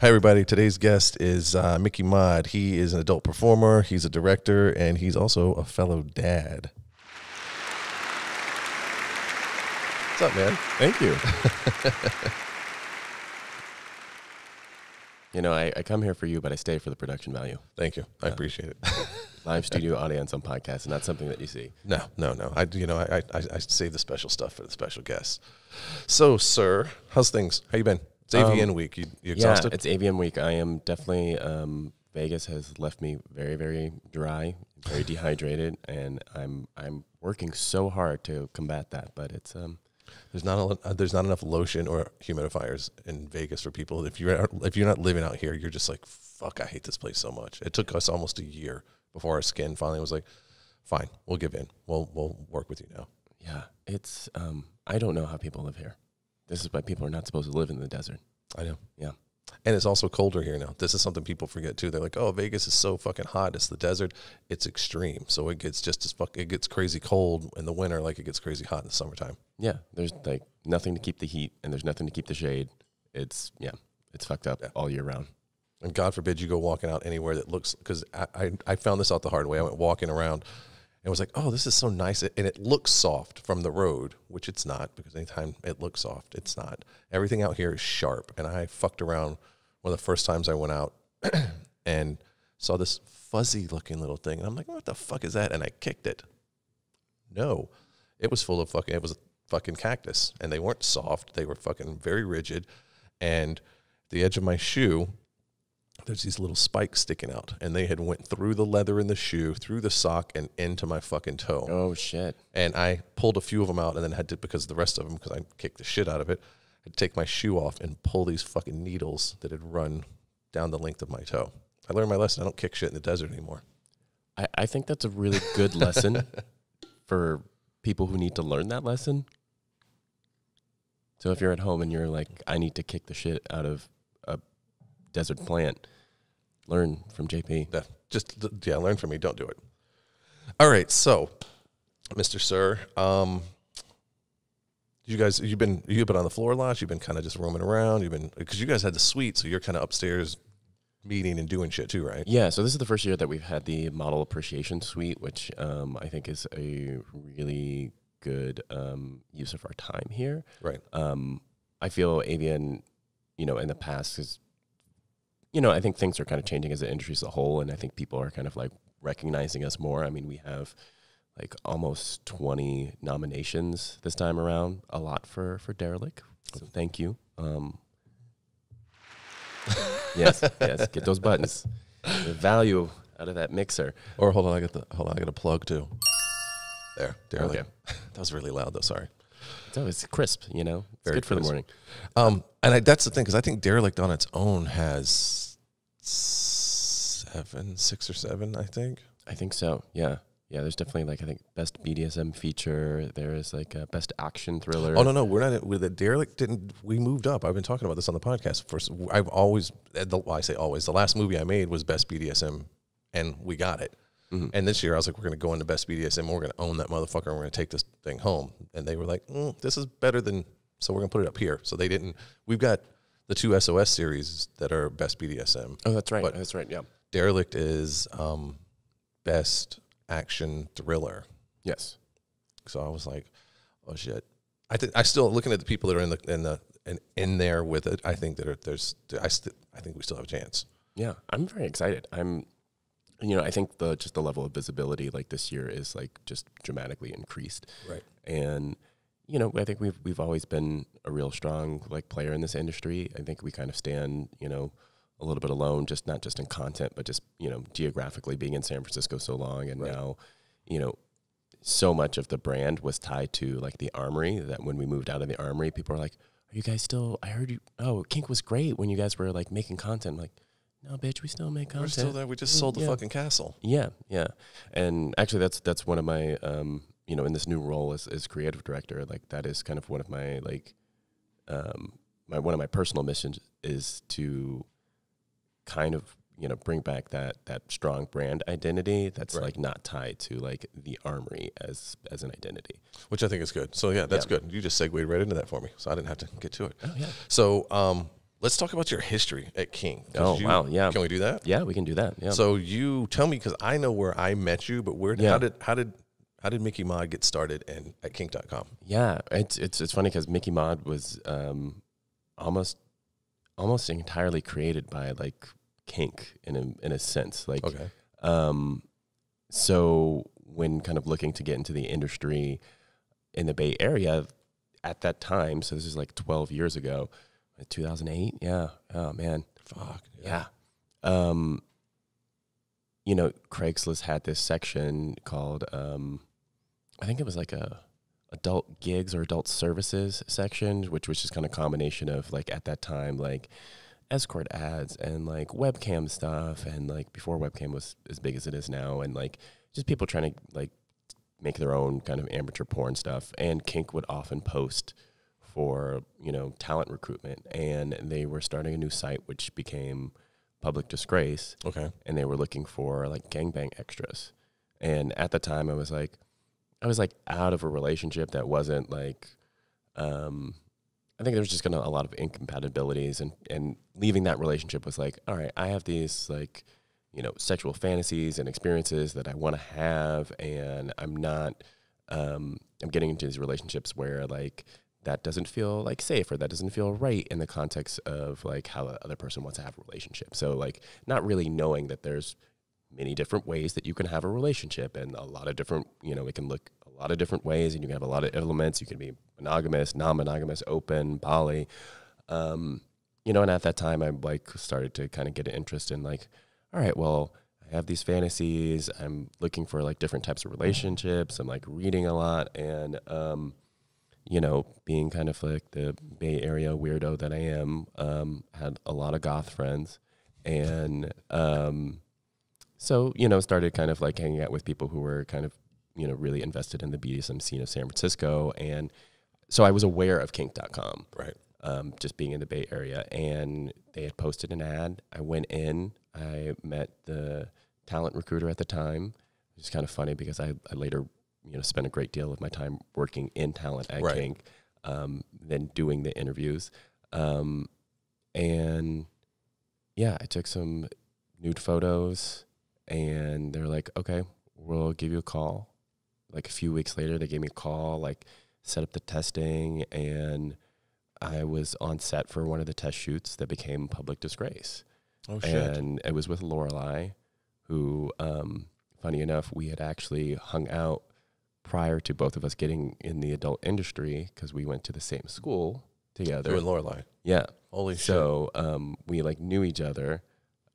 Hi, everybody. Today's guest is Mickey Mod. He is an adult performer, he's a director, and he's also a fellow dad. What's up, man? Thank you. You know, I come here for you, but I stay for the production value. Thank you. I appreciate it. Live studio audience on podcasts, and not something that you see. No. I save the special stuff for the special guests. So, sir, how's things? How you been? It's AVN week. You exhausted? Yeah, it's AVN week. I am definitely, Vegas has left me very, very dry, very dehydrated, and I'm working so hard to combat that, but it's... There's not enough lotion or humidifiers in Vegas for people. If you're not living out here, you're just like, fuck, I hate this place so much. It took us almost a year before our skin finally was like, fine, we'll give in. We'll work with you now. Yeah, it's I don't know how people live here. This is why people are not supposed to live in the desert. I know. Yeah. And it's also colder here now. This is something people forget too. They're like, "Oh, Vegas is so fucking hot. It's the desert. It's extreme. So it gets just as it gets crazy cold in the winter like it gets crazy hot in the summertime." Yeah, there's like nothing to keep the heat and there's nothing to keep the shade. It's fucked up all year round. And God forbid you go walking out anywhere that looks, because I found this out the hard way. I went walking around and was like, "Oh, this is so nice." And it looks soft from the road, which it's not, because anytime it looks soft, it's not. Everything out here is sharp. And I fucked around one of the first times I went out and saw this fuzzy looking little thing. And I'm like, "What the fuck is that?" And I kicked it. No, it was full of it was a fucking cactus. And they weren't soft. They were fucking very rigid. And the edge of my shoe, there's these little spikes sticking out, and they had went through the leather in the shoe, through the sock, and into my fucking toe. Oh, shit. And I pulled a few of them out, and then had to, because the rest of them, because I kicked the shit out of it, I had to take my shoe off and pull these fucking needles that had run down the length of my toe. I learned my lesson. I don't kick shit in the desert anymore. I think that's a really good lesson for people who need to learn that lesson. So if you're at home and you're like, I need to kick the shit out of a desert plant, learn from JP. Learn from me. Don't do it. All right, so, Mr. Sir, you've been on the floor a lot. You've been kind of just roaming around. Because you guys had the suite, so you're kind of upstairs meeting and doing shit too, right? Yeah. So this is the first year that we've had the model appreciation suite, which I think is a really good use of our time here. Right. I feel AVN, in the past is, I think things are kind of changing as an industry as a whole, and I think people are kind of like recognizing us more. I mean, we have like almost 20 nominations this time around, a lot for Derelict. So thank you. Yes, get those buttons. The value out of that mixer. Or hold on, I got a plug too. There, Derelict. Okay. That was really loud though. Sorry. So it's crisp, It's Very good for the crisp. morning. That's the thing, because I think Derelict on its own has 6 or 7, I think. I think so. Yeah. Yeah, there's definitely I think best BDSM feature. There is like a best action thriller. Oh, no, we're not with the Derelict. We moved up. I've been talking about this on the podcast. First, I've always, I say always, the last movie I made was best BDSM, and we got it. Mm-hmm. And this year I was like, we're going to go into best BDSM, and we're going to own that motherfucker, and we're going to take this thing home. And they were like, this is better than, so we're going to put it up here. So they didn't, we've got the 2 SOS series that are best BDSM. Oh, that's right. That's right, yeah. Derelict is best action thriller. Yes. So I was like, oh shit. I still, looking at the people that are in there with it, I think that I think we still have a chance. Yeah, I'm very excited. I think the level of visibility like this year is like just dramatically increased. Right. And I think we've always been a real strong like player in this industry. I think we kind of stand, a little bit alone, just not just in content, but just, geographically being in San Francisco so long. And now, so much of the brand was tied to like the Armory, that when we moved out of the Armory, people are like, are you guys still, I heard you, Kink was great when you guys were like making content. I'm like, no, bitch, we still make content. We're still there. We just sold the fucking castle. Yeah, yeah. And actually that's one of my, in this new role as creative director, like that is kind of one of my, like, one of my personal missions is to kind of, bring back that strong brand identity that's like not tied to like the Armory as an identity. Which I think is good. So yeah, that's good. You just segued right into that for me. So I didn't have to get to it. Oh yeah. So let's talk about your history at King. Oh, wow, yeah. Can we do that? Yeah, we can do that. Yeah. So you tell me, because I know where I met you, but Yeah. how did Mickey Mod get started at Kink.com? Yeah, it's funny because Mickey Mod was almost entirely created by like kink in a sense. Like, Okay. So when kind of looking to get into the industry in the Bay Area at that time, so this is like 12 years ago, 2008. Yeah. Oh man. Fuck. Yeah. Craigslist had this section called, I think it was like a adult gigs or adult services section, which was just kind of combination of like at that time, like escort ads and like webcam stuff. And like before webcam was as big as it is now. And like just people trying to like make their own kind of amateur porn stuff. And Kink would often post for, talent recruitment. And they were starting a new site, which became Public Disgrace. Okay. And they were looking for like gangbang extras. And at the time I was like out of a relationship that wasn't like, I think there was just a lot of incompatibilities, and leaving that relationship was like, all right, I have these like, sexual fantasies and experiences that I want to have. And I'm not, I'm getting into these relationships where like, that doesn't feel like safe, or that doesn't feel right in the context of like how the other person wants to have a relationship. So like not really knowing that there's many different ways that you can have a relationship, and a lot of different, it can look a lot of different ways, and you can have a lot of elements. You can be monogamous, non-monogamous, open, poly, and at that time I like started to kind of get an interest in like, all right, well, I have these fantasies. I'm looking for like different types of relationships. I'm like reading a lot, and, being kind of like the Bay Area weirdo that I am, had a lot of goth friends, and, so, started kind of like hanging out with people who were kind of, really invested in the BDSM scene of San Francisco. And so I was aware of kink.com, Right. Just being in the Bay Area, and they had posted an ad. I went in, I met the talent recruiter at the time. It was kind of funny because I later, spent a great deal of my time working in talent at Right. Kink, then doing the interviews. And yeah, I took some nude photos, and they're like, okay, we'll give you a call. Like a few weeks later, they gave me a call, like set up the testing, and I was on set for one of the test shoots that became Public Disgrace. Oh shit. And it was with Lorelei, who, funny enough, we had actually hung out prior to both of us getting in the adult industry, because we went to the same school together. You and Lorelei. Yeah. Holy shit. So we like knew each other,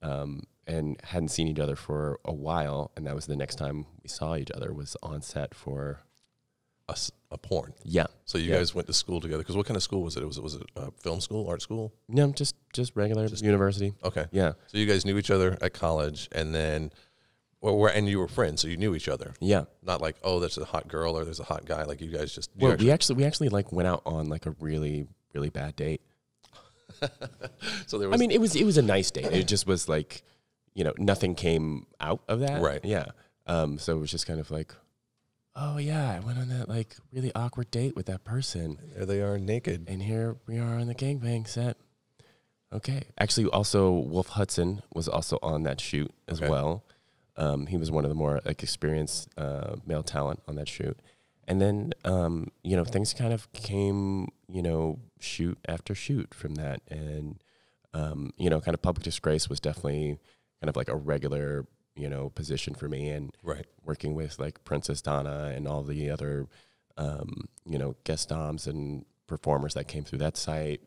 and hadn't seen each other for a while, and that was the next time we saw each other was on set for A porn. yeah. So you guys went to school together. Because what kind of school was it? Was it a film school, art school? No, just regular university. Okay. Yeah. So you guys knew each other at college, and then, and you were friends, so you knew each other. Yeah. Not like, oh, there's a hot girl or there's a hot guy. Like you guys just. Well, we actually like went out on like a really, really bad date. So there was. I mean, it was a nice date. It just was like, nothing came out of that. Right. Yeah. So it was just kind of like, oh yeah, I went on that like really awkward date with that person, there they are naked. and here we are on the gangbang set. Okay. Actually, also Wolf Hudson was also on that shoot as Okay. well. He was one of the more like experienced male talent on that shoot. And then, things kind of came, shoot after shoot from that. And, kind of Public Disgrace was definitely kind of like a regular, position for me. And Right. working with like Princess Donna and all the other, guest doms and performers that came through that site,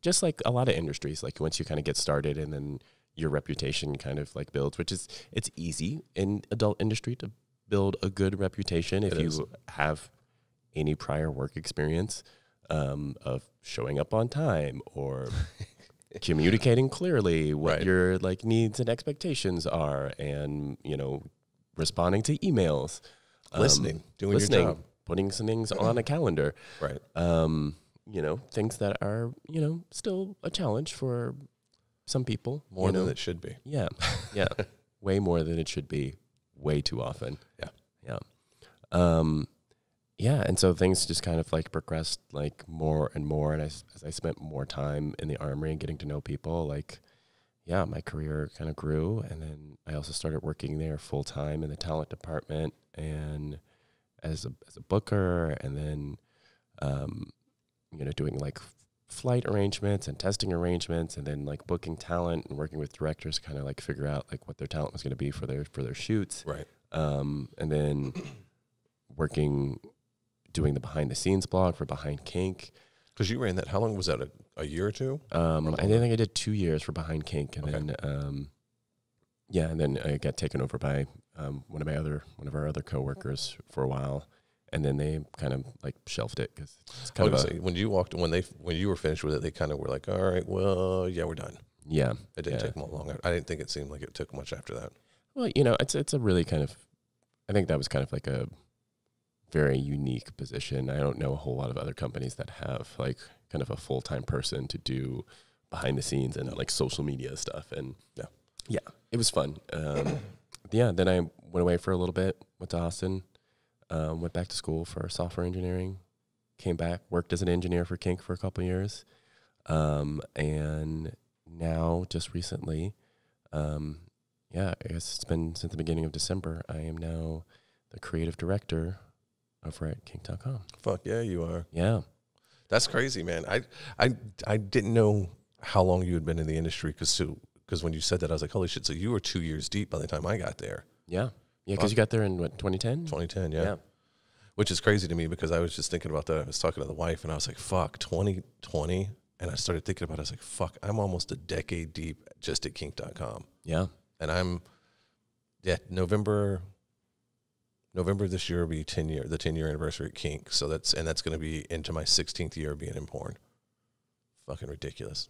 just like a lot of industries, like once you kind of get started and then your reputation kind of like builds, which is, it's easy in adult industry to build a good reputation if you have any prior work experience of showing up on time or communicating clearly what Right. your like needs and expectations are, and responding to emails, Listening, doing your job. putting some things on a calendar, Right. things that are still a challenge for some people, More than it should be. yeah, way more than it should be, way too often. Yeah. Yeah. yeah, and so things just kind of like progressed like more and more, and as I spent more time in the Armory and getting to know people, like, yeah, my career kind of grew, and then I also started working there full time in the talent department and as a booker, and then doing like flight arrangements and testing arrangements, and then like booking talent and working with directors to kind of like figure out like what their talent was going to be for their shoots, Right. and then doing the behind the scenes blog for Behind Kink. Because you ran that, how long was that, a year or two? I think I did 2 years for Behind Kink, and Okay. then and then I got taken over by one of our other coworkers for a while, and then they kind of like shelved it because it's kind of when you were finished with it, they kind of were like, all right, well, yeah, we're done. yeah. It didn't take long. I didn't think it seemed like it took much after that. Well, it's a really kind of, I think that was kind of like a very unique position. I don't know a whole lot of other companies that have like kind of a full-time person to do behind the scenes and like social media stuff. And yeah, it was fun. Then I went away for a little bit, went to Austin, went back to school for software engineering, came back, worked as an engineer for Kink for a couple of years. And now just recently, I guess it's been since the beginning of December, I am now the creative director over at Kink.com. Fuck yeah, you are. Yeah. That's crazy, man. I didn't know how long you had been in the industry because when you said that, I was like, holy shit, so you were 2 years deep by the time I got there. Yeah. Yeah, because you got there in, what, 2010? 2010, yeah. Which is crazy to me because I was just thinking about that. I was talking to the wife, and I was like, fuck, 2020. And I started thinking about it. I was like, fuck, I'm almost a decade deep just at Kink.com. Yeah. And I'm, November this year will be the 10-year anniversary at Kink. So that's going to be into my 16th year of being in porn. Fucking ridiculous.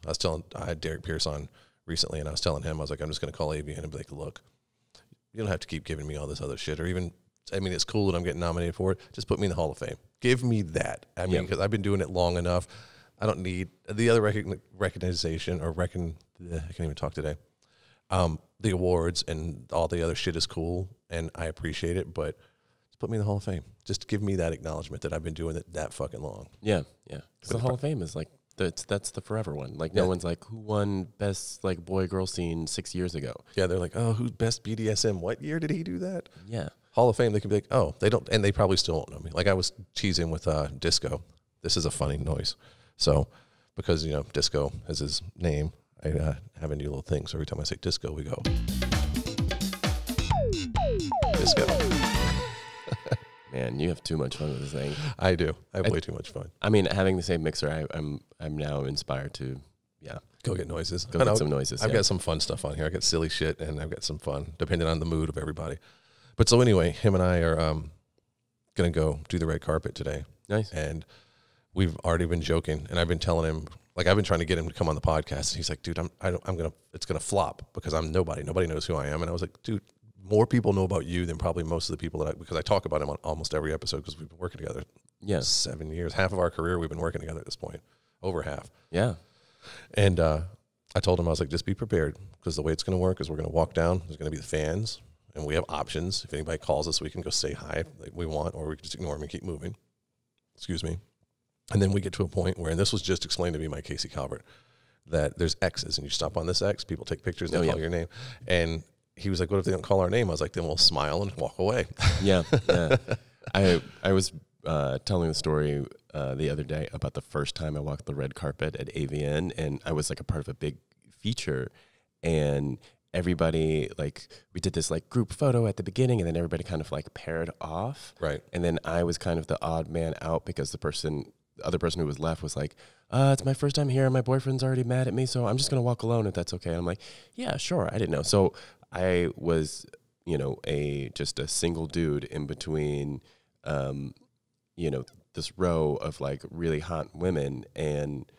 I had Derek Pierce on recently, and I was telling him, I was like, I'm just going to call AVN and be like, look, you don't have to keep giving me all this other shit, or even, I mean, it's cool that I'm getting nominated for it. Just put me in the Hall of Fame. Give me that. I mean, because I've been doing it long enough. I don't need the other recognition or I can't even talk today. The awards and all the other shit is cool, and I appreciate it, but just put me in the Hall of Fame. Just give me that acknowledgement that I've been doing it that fucking long. Yeah, yeah. Because the Hall of Fame is like, that's the forever one. Like, no one's like, who won best like boy-girl scene 6 years ago? Yeah, they're like, oh, who's best BDSM? What year did he do that? Yeah. Hall of Fame, they can be like, oh, they don't, and they probably still won't know me. Like I was teasing with Disco. This is a funny noise. So, because, Disco is his name, I have a new little thing. So every time I say Disco, we go. Disco. Man, you have too much fun with this thing. I do. I have way too much fun. I mean, having the same mixer, I'm now inspired to, go get noises. Go get some noises. I've got some fun stuff on here. I got silly shit, and I've got some fun, depending on the mood of everybody. But so anyway, him and I are going to go do the red carpet today. Nice. And we've already been joking, and I've been telling him, like, I've been trying to get him to come on the podcast. And he's like, dude, it's going to flop because I'm nobody. Nobody knows who I am. And I was like, dude, more people know about you than probably most of the people because I talk about him on almost every episode because we've been working together 7 years. Half of our career we've been working together at this point. Over half. Yeah. And I told him, I was like, just be prepared because the way it's going to work is we're going to walk down. There's going to be the fans, and we have options. If anybody calls us, we can go say hi like we want, or we can just ignore them and keep moving. Excuse me. And then we get to a point where, and this was just explained to me by Casey Calvert, that there's X's, and you stop on this X, people take pictures, and call your name. And he was like, what if they don't call our name? I was like, then we'll smile and walk away. Yeah. I was telling the story the other day about the first time I walked the red carpet at AVN, and I was like a part of a big feature, and everybody, like, we did this like group photo at the beginning, and then everybody kind of like paired off. Right. And then I was kind of the odd man out because the other person who was left was like, it's my first time here, and my boyfriend's already mad at me, so I'm just going to walk alone if that's okay. And I'm like, yeah, sure. I didn't know. So I was, just a single dude in between, this row of like really hot women, and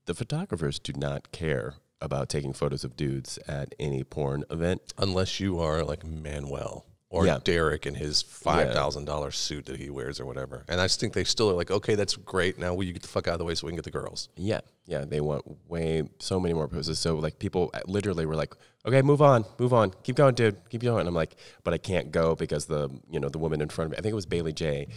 the photographers do not care about taking photos of dudes at any porn event. Unless you are like Manuel or Yeah. Derek in his $5,000 suit that he wears or whatever. And I just think they still are like, okay, that's great. Now will you get the fuck out of the way so we can get the girls? Yeah, yeah, they want so many more poses. So like people literally were like, "Okay, move on, keep going, dude, keep going." And I'm like, "But I can't go because the woman in front of me, I think it was Bailey J,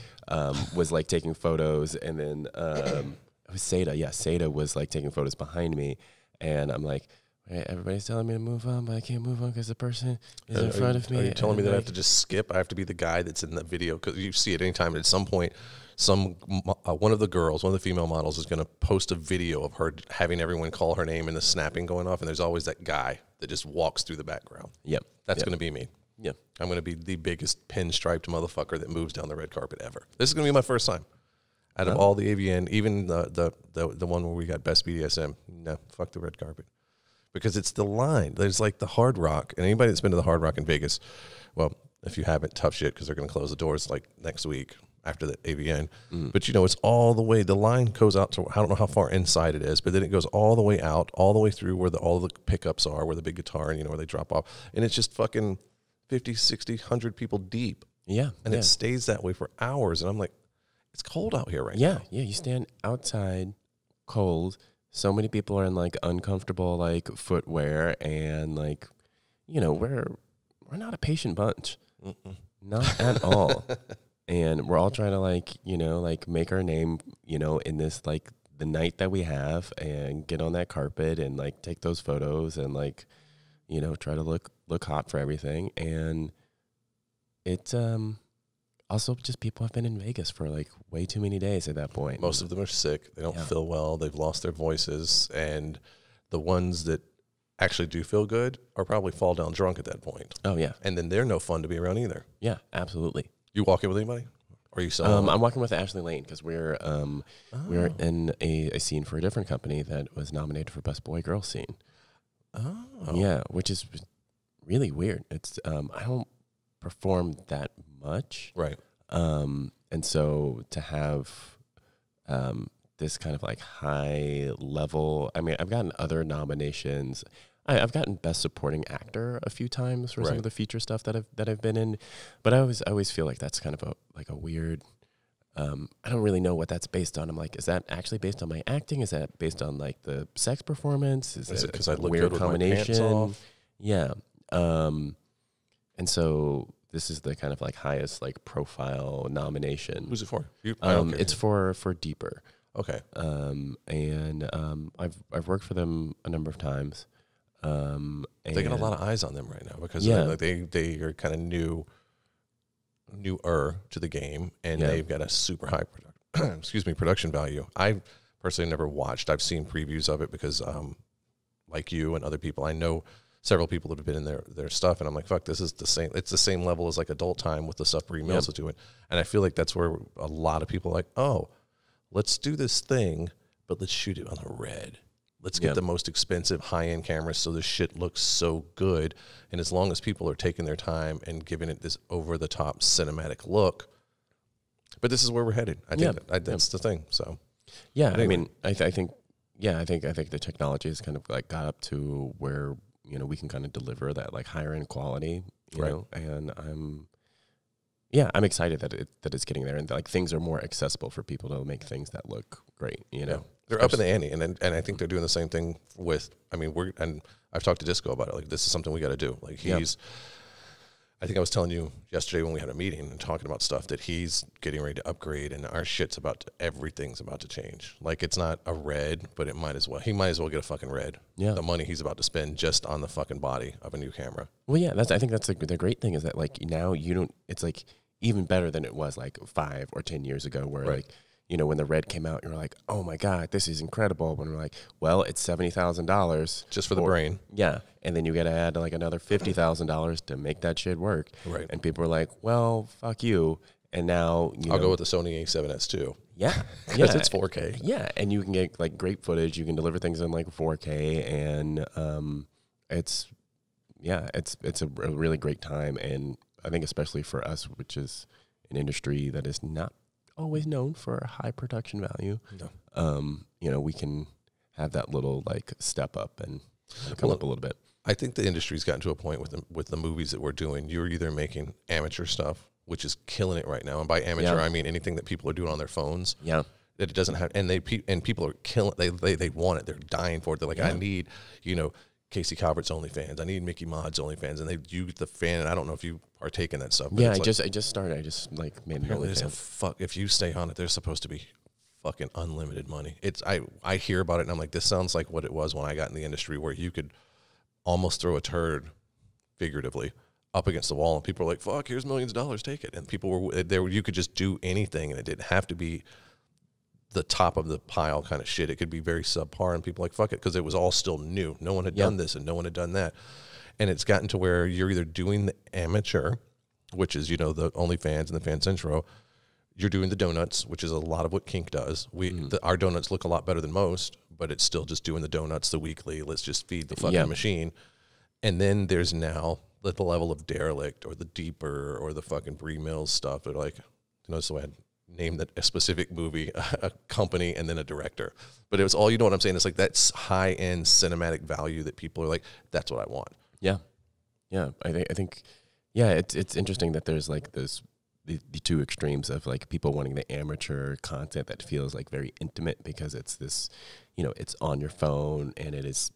was like taking photos, and then it was Seda. Yeah, Seda was like taking photos behind me, and I'm like." Right, everybody's telling me to move on, but I can't move on because the person is in front of me. Are you telling me that I like, have to just skip? I have to be the guy that's in the video? Because you see it anytime. At some point, one of the girls, one of the female models, is going to post a video of her having everyone call her name and the snapping going off, and there's always that guy that just walks through the background. Yep. That's going to be me. Yep. I'm going to be the biggest pinstriped motherfucker that moves down the red carpet ever. This is going to be my first time. Out of all the AVN, even the one where we got best BDSM, no, fuck the red carpet. Because it's the line. There's like the Hard Rock, and anybody that's been to the Hard Rock in Vegas, well, if you haven't, tough shit, because they're going to close the doors like next week after the AVN. But it's all the way. The line goes out to, I don't know how far inside it is, but then it goes all the way out, all the way through where all the pickups are, where the big guitar, and where they drop off, and it's just fucking 50, 60, 100 people deep. Yeah, and it stays that way for hours, and I'm like, it's cold out here right now. Yeah, you stand outside, cold. So many people are in like uncomfortable like footwear, and like, we're not a patient bunch, not at all. And we're all trying to like make our name, in this like the night that we have, and get on that carpet and like take those photos and like, try to look hot for everything. And it's also just people have been in Vegas for like way too many days at that point. Most of them are sick. They don't feel well. They've lost their voices. And the ones that actually do feel good are probably fall down drunk at that point. Oh, yeah. And then they're no fun to be around either. Yeah, absolutely. You walk in with anybody? Or are you solo? I'm walking with Ashley Lane because we're in a scene for a different company that was nominated for Best Boy Girl Scene. Oh. Yeah, which is really weird. It's I don't perform that much. Right. And so to have this kind of like high level, I mean, I've gotten other nominations. I've gotten Best Supporting Actor a few times for some of the feature stuff that I've been in, but I always feel like that's kind of a weird. I don't really know what that's based on. I'm like, is that actually based on my acting? Is that based on like the sex performance? Is it because I look weird good combination? with my pants off? Yeah. And so this is the kind of like highest like profile nomination. Who's it for? It's for Deeper. Okay. And I've worked for them a number of times. They got a lot of eyes on them right now because they are kind of newer to the game, and they've got a super high production value. I personally never watched. I've seen previews of it because like you and other people, I know several people that have been in their stuff, and I'm like, fuck, this is the same. It's the same level as like Adult Time with the stuff Bree Mills is doing, and I feel like that's where a lot of people are like, oh, let's do this thing, but let's shoot it on the red. Let's get the most expensive high-end cameras so this shit looks so good. And as long as people are taking their time and giving it this over-the-top cinematic look, but this is where we're headed. I think that's the thing. So, yeah, anyway. I mean, I think the technology has kind of like got up to where we can kind of deliver that like higher end quality, you know. And I'm excited that it's getting there, and like things are more accessible for people to make things that look great. They're up in the ante, and I think they're doing the same thing with. I mean, I've talked to Disco about it. Like, this is something we got to do. Like, I think I was telling you yesterday when we had a meeting and talking about stuff that he's getting ready to upgrade, and our shit's everything's about to change. Like, it's not a red, but he might as well get a fucking red. Yeah, the money he's about to spend just on the fucking body of a new camera. Well, yeah, I think that's the great thing is that like now it's like even better than it was like 5 or 10 years ago, where like. When the red came out, you're like, oh my God, this is incredible. When we're like, well, it's $70,000 just for the brain. Yeah. And then you got to add like another $50,000 to make that shit work. Right. And people are like, well, fuck you. And now, I'll go with the Sony A7S too. Yeah. Because it's 4K. Yeah. And you can get like great footage. You can deliver things in like 4K. And it's a really great time. And I think especially for us, which is an industry that is not always known for a high production value. No. We can have that little like step up and come up a little bit. I think the industry's gotten to a point with the movies that we're doing. You're either making amateur stuff, which is killing it right now, and by amateur I mean anything that people are doing on their phones. Yeah, that it doesn't have, and people are killing. They want it. They're dying for it. They're like, I need, Casey Calvert's OnlyFans. I need Mickey Mod's OnlyFans, and the fan. And I don't know if you partake in that stuff. Yeah, I just started. I just like made an OnlyFans. If you stay on it, there's supposed to be fucking unlimited money. I hear about it and I'm like, this sounds like what it was when I got in the industry, where you could almost throw a turd, figuratively, up against the wall, and people are like, fuck, here's millions of dollars, take it. And people were there. You could just do anything, and it didn't have to be the top of the pile kind of shit. It could be very subpar, and people are like, fuck it, because it was all still new. No one had done this, and no one had done that. And it's gotten to where you're either doing the amateur, which is, the OnlyFans and the Fan Centro. You're doing the donuts, which is a lot of what Kink does. Our donuts look a lot better than most, but it's still just doing the donuts, the weekly. Let's just feed the fucking machine. And then there's now the level of Derelict or the Deeper or the fucking Brie Mills stuff. They're like, so I had named a specific movie, a company, and then a director. But it was all, you know what I'm saying? It's like that's high-end cinematic value that people are like, that's what I want. Yeah. Yeah. I think, it's interesting that there's like this, the two extremes of like people wanting the amateur content that feels like very intimate because it's this, it's on your phone and it is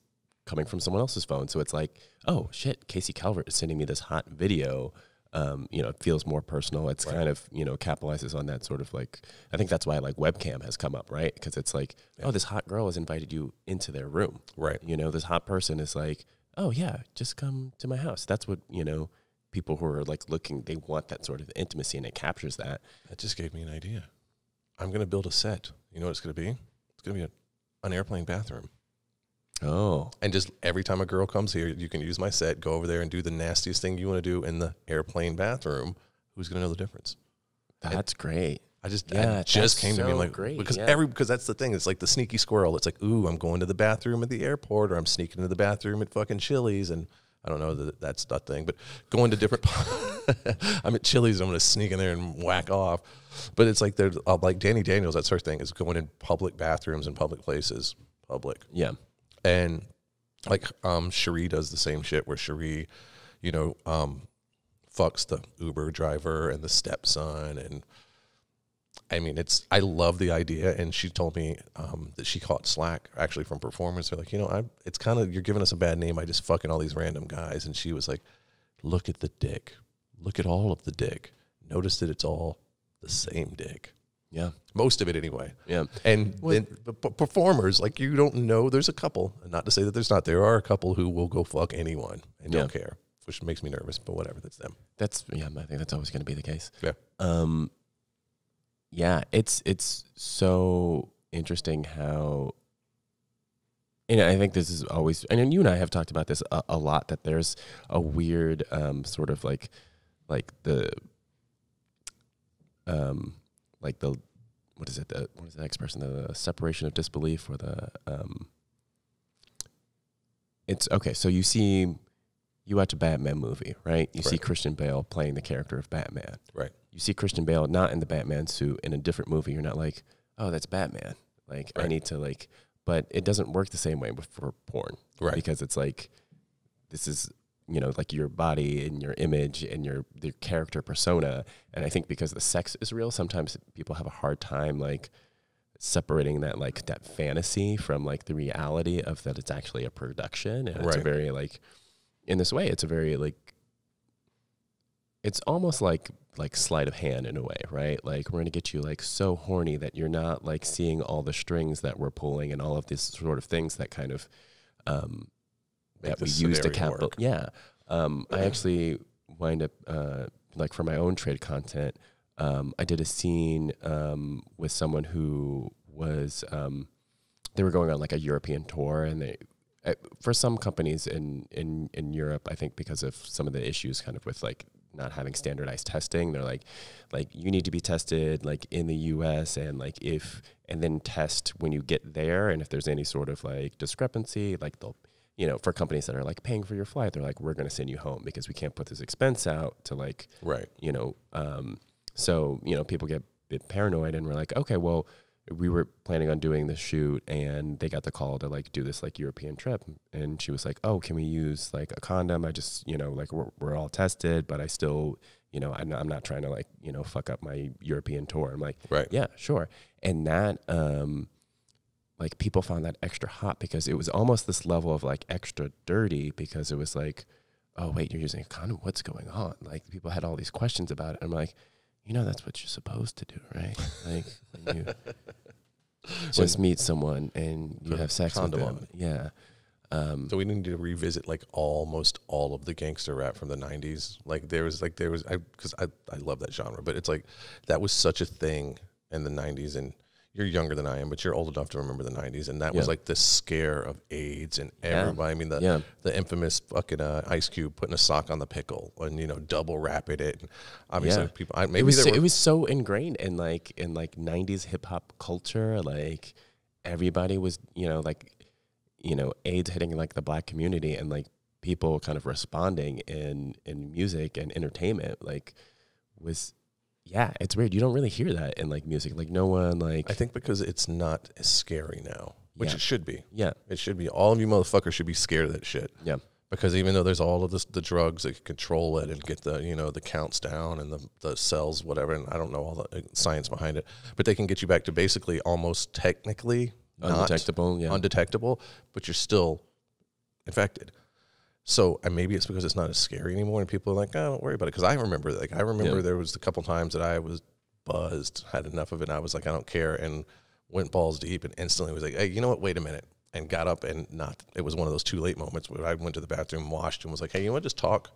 coming from someone else's phone. So it's like, oh shit, Casey Calvert is sending me this hot video. It feels more personal. It's kind of, capitalizes on that sort of like, I think that's why like webcam has come up, right? Because it's like, oh, this hot girl has invited you into their room. Right. This hot person is like, oh yeah, just come to my house. That's what, people who are like looking, they want that sort of intimacy, and it captures that. That just gave me an idea. I'm going to build a set. You know what it's going to be? It's going to be an airplane bathroom. Oh. And just every time a girl comes here, you can use my set, go over there and do the nastiest thing you want to do in the airplane bathroom. Who's going to know the difference? That's great. It just came to me like, great. Because that's the thing. It's like the sneaky squirrel. It's like, ooh, I'm going to the bathroom at the airport, or I'm sneaking into the bathroom at fucking Chili's, and I don't know that that's that thing, but going to different. I'm at Chili's, I'm going to sneak in there and whack off. But it's like there's like Danny Daniels. That's her thing, is going in public bathrooms and public places, public. Yeah, and like Cherie does the same shit where Cherie, fucks the Uber driver and the stepson, and I mean, I love the idea. And she told me that she caught slack actually from performers. They're like, it's kind of, you're giving us a bad name by just fucking all these random guys. And she was like, look at the dick. Look at all of the dick. Notice that it's all the same dick. Yeah. Most of it anyway. Yeah. And then performers, like, you don't know, there's a couple, and not to say that there's not, there are a couple who will go fuck anyone and don't care, which makes me nervous, but whatever, that's them. I think that's always going to be the case. Yeah. Yeah, it's so interesting how, I think this is always, and you and I have talked about this a lot, that there's a weird sort of like the what is the expression, the separation of disbelief, or the it's okay. So you watch a Batman movie, right? You see Christian Bale playing the character of Batman. Right. You see Christian Bale not in the Batman suit in a different movie. You're not like, oh, that's Batman. Like, I need to but it doesn't work the same way for porn. Right. Because it's like, this is, like your body and your image and your character persona. And I think because the sex is real, sometimes people have a hard time separating that that fantasy from the reality of that it's actually a production. And it's a very in this way, it's a very it's almost like sleight of hand in a way, right? Like, we're going to get you so horny that you're not seeing all the strings that we're pulling and all of these sort of things that kind of that we use to capital. Yeah. I actually wind up for my own trade content, I did a scene with someone who was they were going on a European tour, and they for some companies in Europe, I think because of some of the issues kind of with not having standardized testing, they're like you need to be tested in the US and and then test when you get there, and if there's any sort of discrepancy, they'll for companies that are paying for your flight, they're we're going to send you home because we can't put this expense out to so people get a bit paranoid, and we're okay, well, we were planning on doing this shoot, and they got the call to like do this like European trip, and she was like, "Oh, can we use like a condom? I just, you know, like we're all tested, but I still, you know, I'm not trying to like, you know, fuck up my European tour." I'm like, Right. yeah, sure. And that, like people found that extra hot because it was almost this level of like extra dirty, because it was like, oh wait, you're using a condom, what's going on? Like people had all these questions about it. I'm like, you know, that's what you're supposed to do, right? Like when you just meet someone and you have sex with them. Yeah. So we need to revisit like almost all of the gangster rap from the 90s. Because I love that genre, but it's like that was such a thing in the 90s, and you're younger than I am, but you're old enough to remember the 90s, and that was like the scare of AIDS and everybody. I mean, the infamous fucking Ice Cube putting a sock on the pickle and, you know, double rapping it. And obviously, people it was so ingrained in like 90s hip hop culture. Like everybody was, you know, like, you know, AIDS hitting like the black community, and like people kind of responding in music and entertainment, like was. Yeah, it's weird. You don't really hear that in like music. Like no one like. I think because it's not as scary now, which it should be. Yeah, it should be. All of you motherfuckers should be scared of that shit. Yeah, because even though there's all of the drugs that can control it and get the, you know, the counts down and the cells, whatever, and I don't know all the science behind it, but they can get you back to basically almost technically undetectable, but you're still infected. So maybe it's because it's not as scary anymore, and people are like, "Oh, don't worry about it." Because I remember there was a couple times that I was buzzed, had enough of it, and I was like, "I don't care," and went balls deep, and instantly was like, "Hey, you know what? Wait a minute," and got up and it was one of those too late moments where I went to the bathroom, washed, and was like, "Hey, you want to just talk?"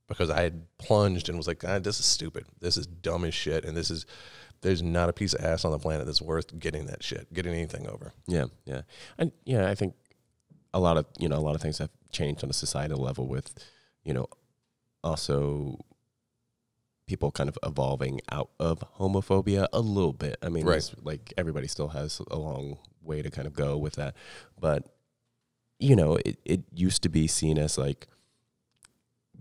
Because I had plunged and was like, "This is stupid. This is dumb as shit, and there's not a piece of ass on the planet that's worth getting anything over." Yeah, yeah, and yeah, I think a lot of things have changed on a societal level with, you know, also people kind of evolving out of homophobia a little bit. I mean, right. Like everybody still has a long way to kind of go with that. But, you know, it used to be seen as like,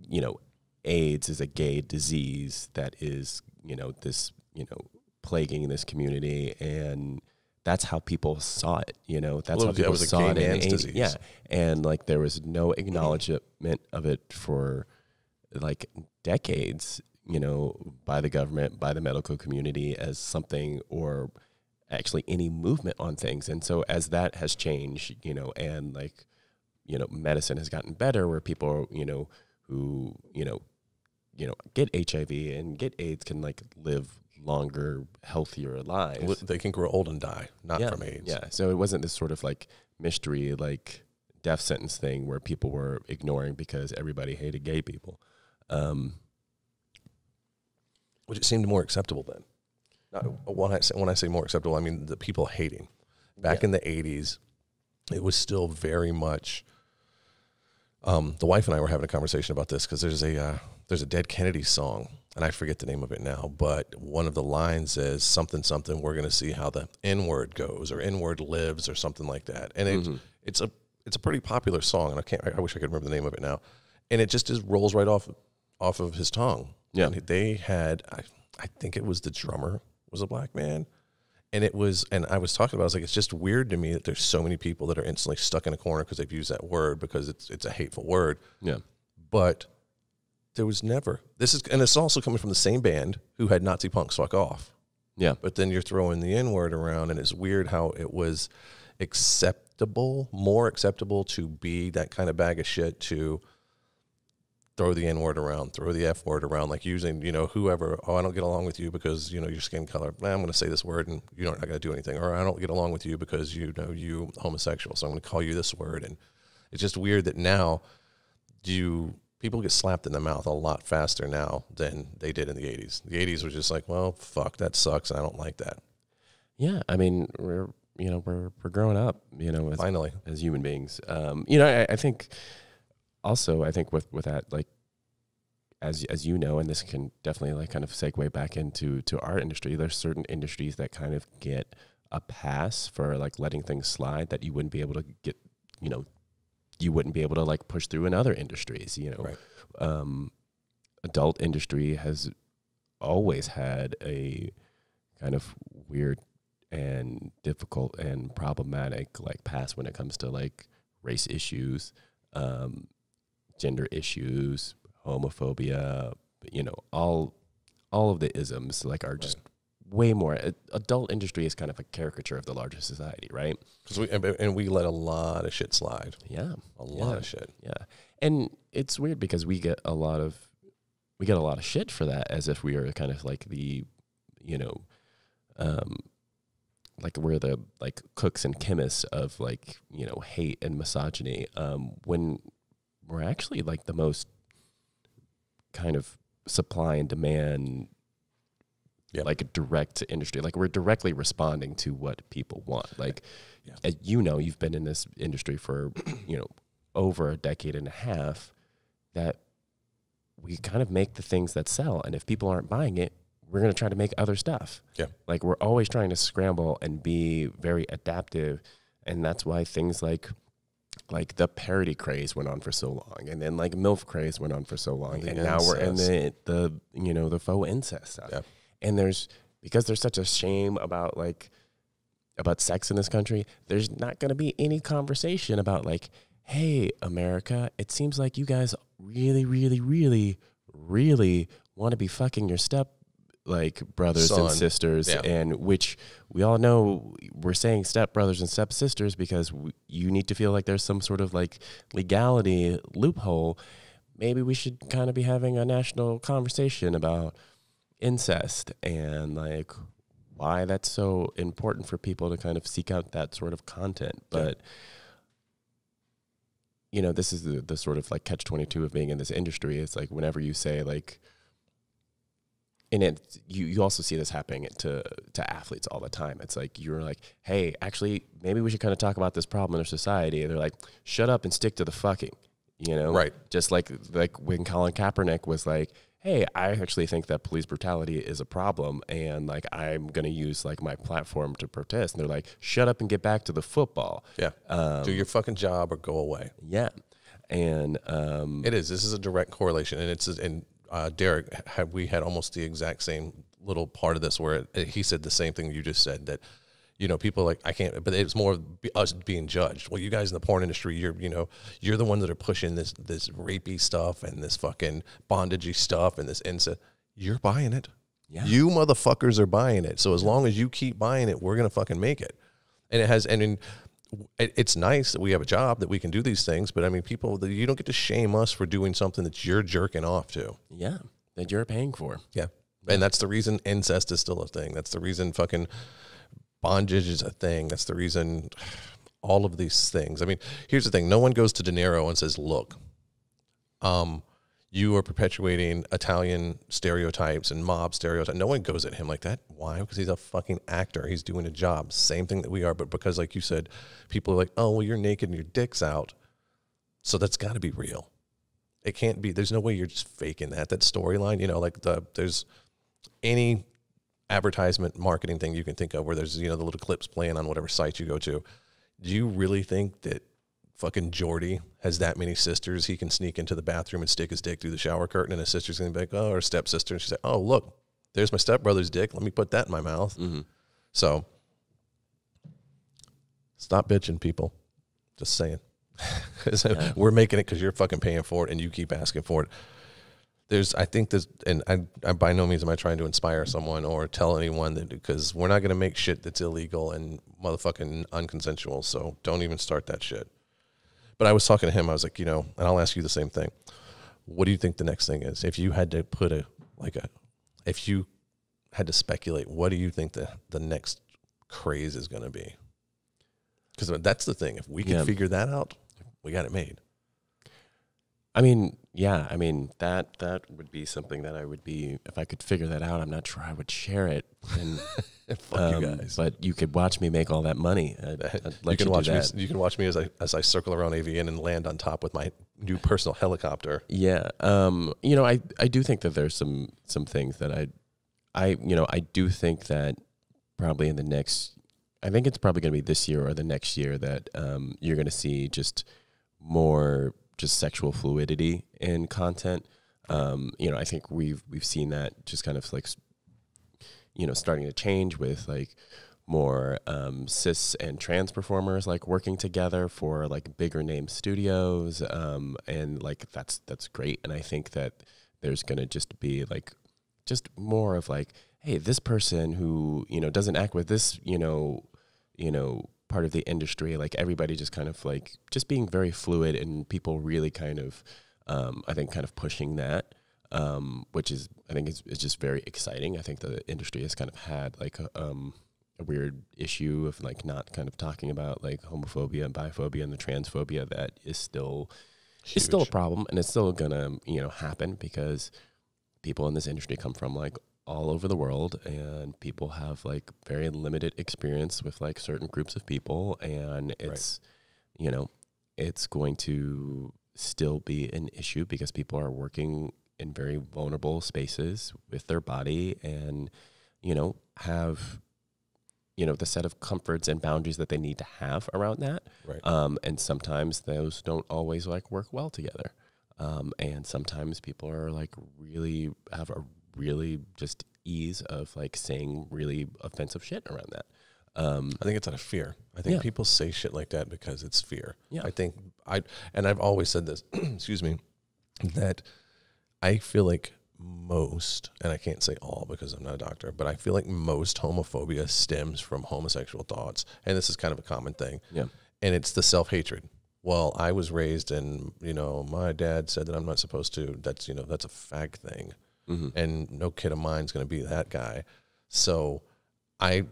you know, AIDS is a gay disease that is, you know, this, you know, plaguing this community, and that's how people saw it, you know. That's how people saw it. Disease. Yeah, and like there was no acknowledgement of it for like decades, you know, by the government, by the medical community as something, or actually any movement on things. And so as that has changed, you know, and like, you know, medicine has gotten better, where people, you know, who you know get HIV and get AIDS can like live longer, healthier lives. They can grow old and die, not from AIDS. Yeah, so it wasn't this sort of like mystery, like death sentence thing where people were ignoring because everybody hated gay people. Which it seemed more acceptable then. When I say more acceptable, I mean the people hating. Back in the 80s, it was still very much. The wife and I were having a conversation about this because there's a Dead Kennedy song, and I forget the name of it now, but one of the lines is something, we're going to see how the N-word goes, or N-word lives, or something like that. And it's a pretty popular song, and I wish I could remember the name of it now. And it just rolls right off of his tongue. Yeah. And they had, I think it was the drummer was a black man. And I was talking about, I was like, it's just weird to me that there's so many people that are instantly stuck in a corner because they've used that word, because it's a hateful word. Yeah. But there was never, and it's also coming from the same band who had Nazi punks fuck off. Yeah. But then you're throwing the N-word around, and it's weird how it was more acceptable to be that kind of bag of shit, to throw the N-word around, throw the F-word around, like using, you know, whoever, I don't get along with you because, you know, your skin color. I'm going to say this word and you're not going to do anything. Or I don't get along with you because, you know, you homosexual, so I'm going to call you this word. And it's just weird that now people get slapped in the mouth a lot faster now than they did in the 80s. The 80s was just like, well, fuck, that sucks, and I don't like that. Yeah, I mean, we're growing up, you know, finally as human beings. You know, I think also, with that, like, as you know, and this can definitely like kind of segue back into our industry, there's certain industries that kind of get a pass for like letting things slide that you wouldn't be able to get, you know, you wouldn't be able to like push through in other industries, you know. Right. Adult industry has always had a kind of weird and difficult and problematic like past when it comes to like race issues, gender issues, homophobia, you know, all of the isms like are just way more. Adult industry is kind of a caricature of the larger society, right? And we let a lot of shit slide. Yeah, A lot of shit. yeah. And it's weird because we get a lot of shit for that, as if we are kind of like the, you know, like we're the like cooks and chemists of like, you know, hate and misogyny, when we're actually like the most kind of supply and demand, like direct industry. Like we're directly responding to what people want. Like, as you know, you've been in this industry for, you know, over a decade and a half, that we kind of make the things that sell. And if people aren't buying it, we're going to try to make other stuff. Yeah. Like we're always trying to scramble and be very adaptive. And that's why things like the parody craze went on for so long. And then like MILF craze went on for so long. And now we're in the you know, the faux incest stuff. Yeah. And because there's such a shame about sex in this country, there's not going to be any conversation about like, hey, America, it seems like you guys really, really, really, really want to be fucking your brothers and sisters, and which we all know we're saying step brothers and step sisters because you need to feel like there's some sort of like legality loophole. Maybe we should kind of be having a national conversation about incest and like why that's so important for people to kind of seek out that sort of content. But you know, this is the sort of like catch-22 of being in this industry. It's like whenever you say like, and you also see this happening to athletes all the time. It's like, you're like, hey, actually, maybe we should kind of talk about this problem in our society. And they're like, shut up and stick to the fucking, you know? Right. Just like when Colin Kaepernick was like, hey, I actually think that police brutality is a problem, and like I'm gonna use like my platform to protest. And they're like, shut up and get back to the football. Yeah. Do your fucking job or go away. Yeah. And this is a direct correlation, and Derek we had almost the exact same little part of this where he said the same thing you just said, that, you know, people are like, I can't, but it's more of us being judged. Well, you guys in the porn industry, you're the ones that are pushing this rapey stuff and this fucking bondagey stuff and this incest. You're buying it. Yeah. You motherfuckers are buying it. So as long as you keep buying it, we're going to fucking make it. And it's nice that we have a job that we can do these things, but I mean, you don't get to shame us for doing something that you're jerking off to. Yeah. That you're paying for. Yeah. And that's the reason incest is still a thing. That's the reason fucking bondage is a thing. That's the reason all of these things. I mean, here's the thing. No one goes to De Niro and says, look, you are perpetuating Italian stereotypes and mob stereotypes. No one goes at him like that. Why? Because he's a fucking actor. He's doing a job. Same thing that we are. But because, like you said, people are like, oh, well, you're naked and your dick's out. So that's got to be real. It can't be. There's no way you're just faking that storyline. You know, like there's any advertisement marketing thing you can think of where there's, you know, the little clips playing on whatever site you go to. Do you really think that fucking Jordy has that many sisters he can sneak into the bathroom and stick his dick through the shower curtain, and his sister's gonna be like, oh, or stepsister, and she's like, oh, look, there's my stepbrother's dick, let me put that in my mouth. Mm-hmm. So stop bitching, people. Just saying. We're making it because you're fucking paying for it and you keep asking for it. I think there's, and I by no means am I trying to inspire someone or tell anyone that, because we're not going to make shit that's illegal and motherfucking unconsensual. So don't even start that shit. But I was talking to him. I was like, you know, and I'll ask you the same thing. What do you think the next thing is? If you had to put if you had to speculate, what do you think the next craze is going to be? Because that's the thing. If we can figure that out, we got it made. I mean, yeah, that would be something that I would be, if I could figure that out, I'm not sure I would share it. And fuck you guys. But you could watch me make all that money. I'd let you watch me. You can watch me as I circle around AVN and land on top with my new personal helicopter. Yeah. You know, I do think that there's some things that I do think that probably in the next, I think it's probably going to be this year or the next year that you're going to see just more just sexual fluidity in content. You know, I think we've seen that just kind of like, you know, starting to change with like more cis and trans performers like working together for like bigger name studios, and like that's great. And I think that there's going to just be like just more of like, hey, this person who doesn't act with this part of the industry, like everybody just kind of like just being very fluid, and people really kind of I think kind of pushing that, which is I think is just very exciting. I think the industry has kind of had like a weird issue of like not kind of talking about like homophobia and biphobia and the transphobia that is still a problem, and it's still gonna happen because people in this industry come from like all over the world, and people have like very limited experience with like certain groups of people, and it's it's going to still be an issue because people are working in very vulnerable spaces with their body, and have the set of comforts and boundaries that they need to have around that. Right. And sometimes those don't always like work well together. And sometimes people are like really have a really just ease of like saying really offensive shit around that. I think it's out of fear. I think people say shit like that because it's fear. Yeah. I think I've always said this, excuse me, that I feel like most, and I can't say all because I'm not a doctor, but I feel like most homophobia stems from homosexual thoughts. And this is kind of a common thing. Yeah. And it's the self-hatred. Well, I was raised and, my dad said that I'm not supposed to, that's a fag thing. Mm-hmm. And no kid of mine's going to be that guy. So I